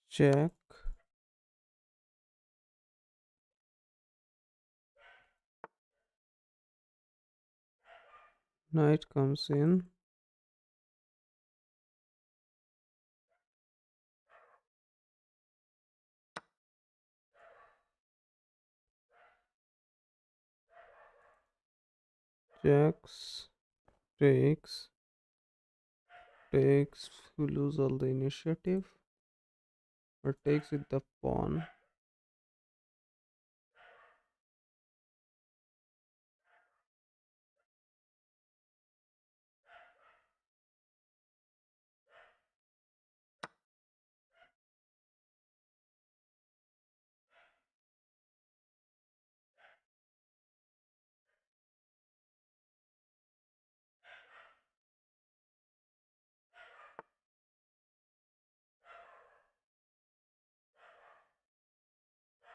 Check. Knight comes in. Jacks. Takes. Takes. We lose all the initiative. Or takes with the pawn.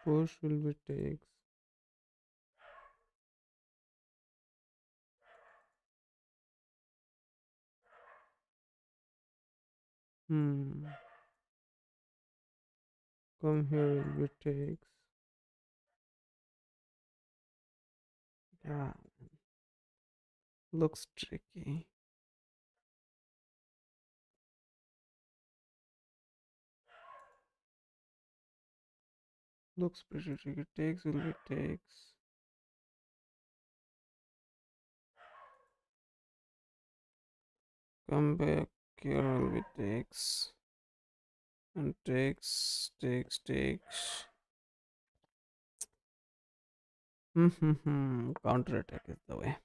Push will be takes. Hmm. Come here will be takes. Yeah. Looks tricky. Looks pretty tricky. Takes will be takes. Come back. Here will be takes. And takes. Counter attack is the way.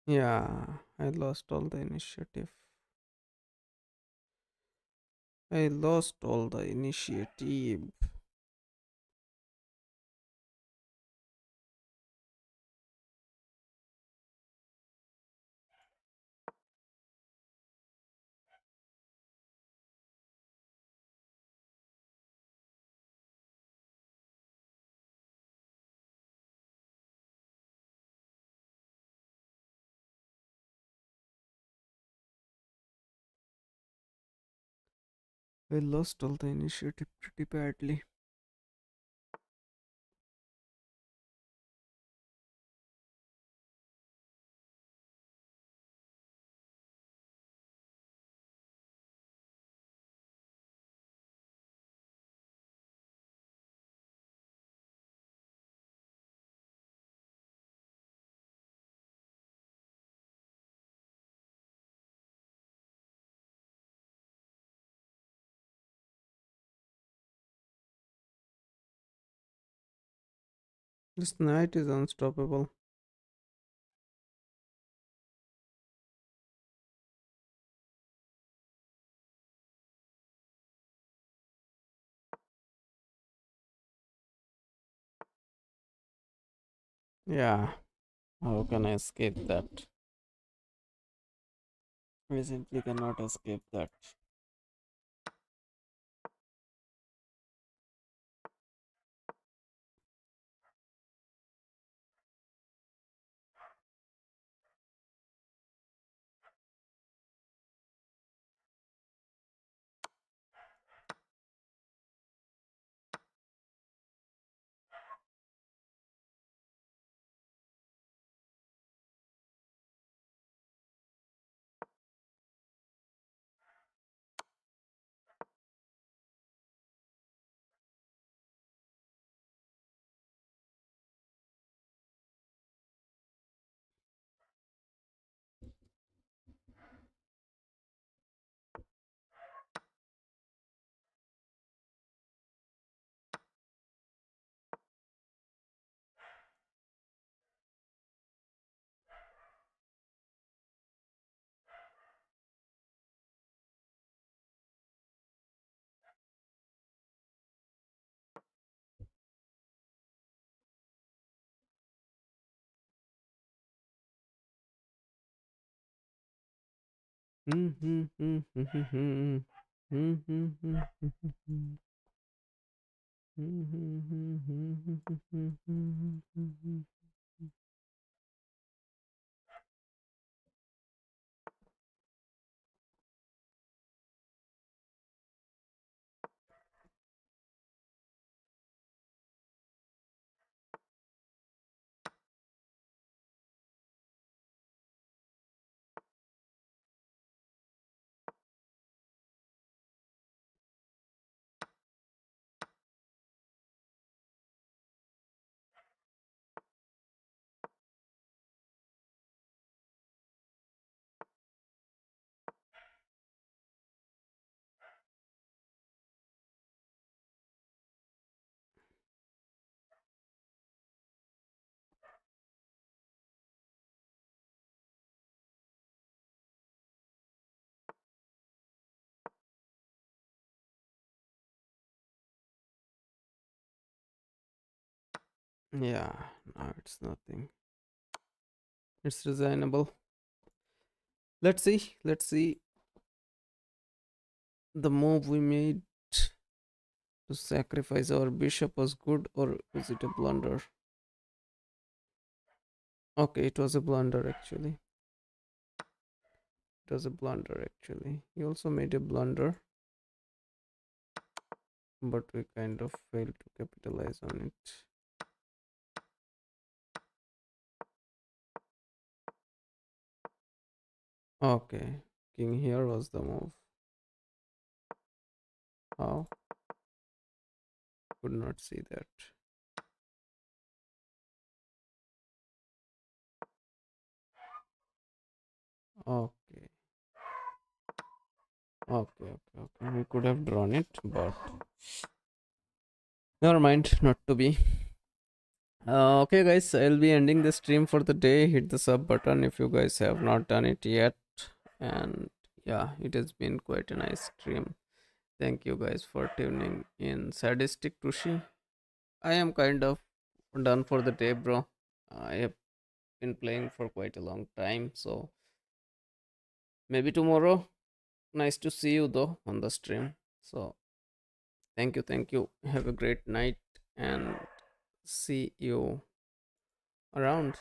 Yeah, I lost all the initiative. I lost all the initiative. I lost all the initiative pretty badly. This knight is unstoppable. Yeah, how can I escape that? I simply cannot escape that. Yeah, no, it's nothing. It's resignable. Let's see. Let's see the move we made to sacrifice our bishop was good or was it a blunder? Okay, it was a blunder actually. It was a blunder actually. He also made a blunder, but we kind of failed to capitalize on it. Okay, king here was the move. How? Could not see that. Okay, okay. We could have drawn it, but never mind, not to be. Okay, guys, I'll be ending the stream for the day. Hit the sub button if you guys have not done it yet. And yeah, it has been quite a nice stream. Thank you guys for tuning in. Sadistic Tushi. I am kind of done for the day, bro. I have been playing for quite a long time, so maybe tomorrow. Nice to see you though on the stream. So thank you. Have a great night and see you around.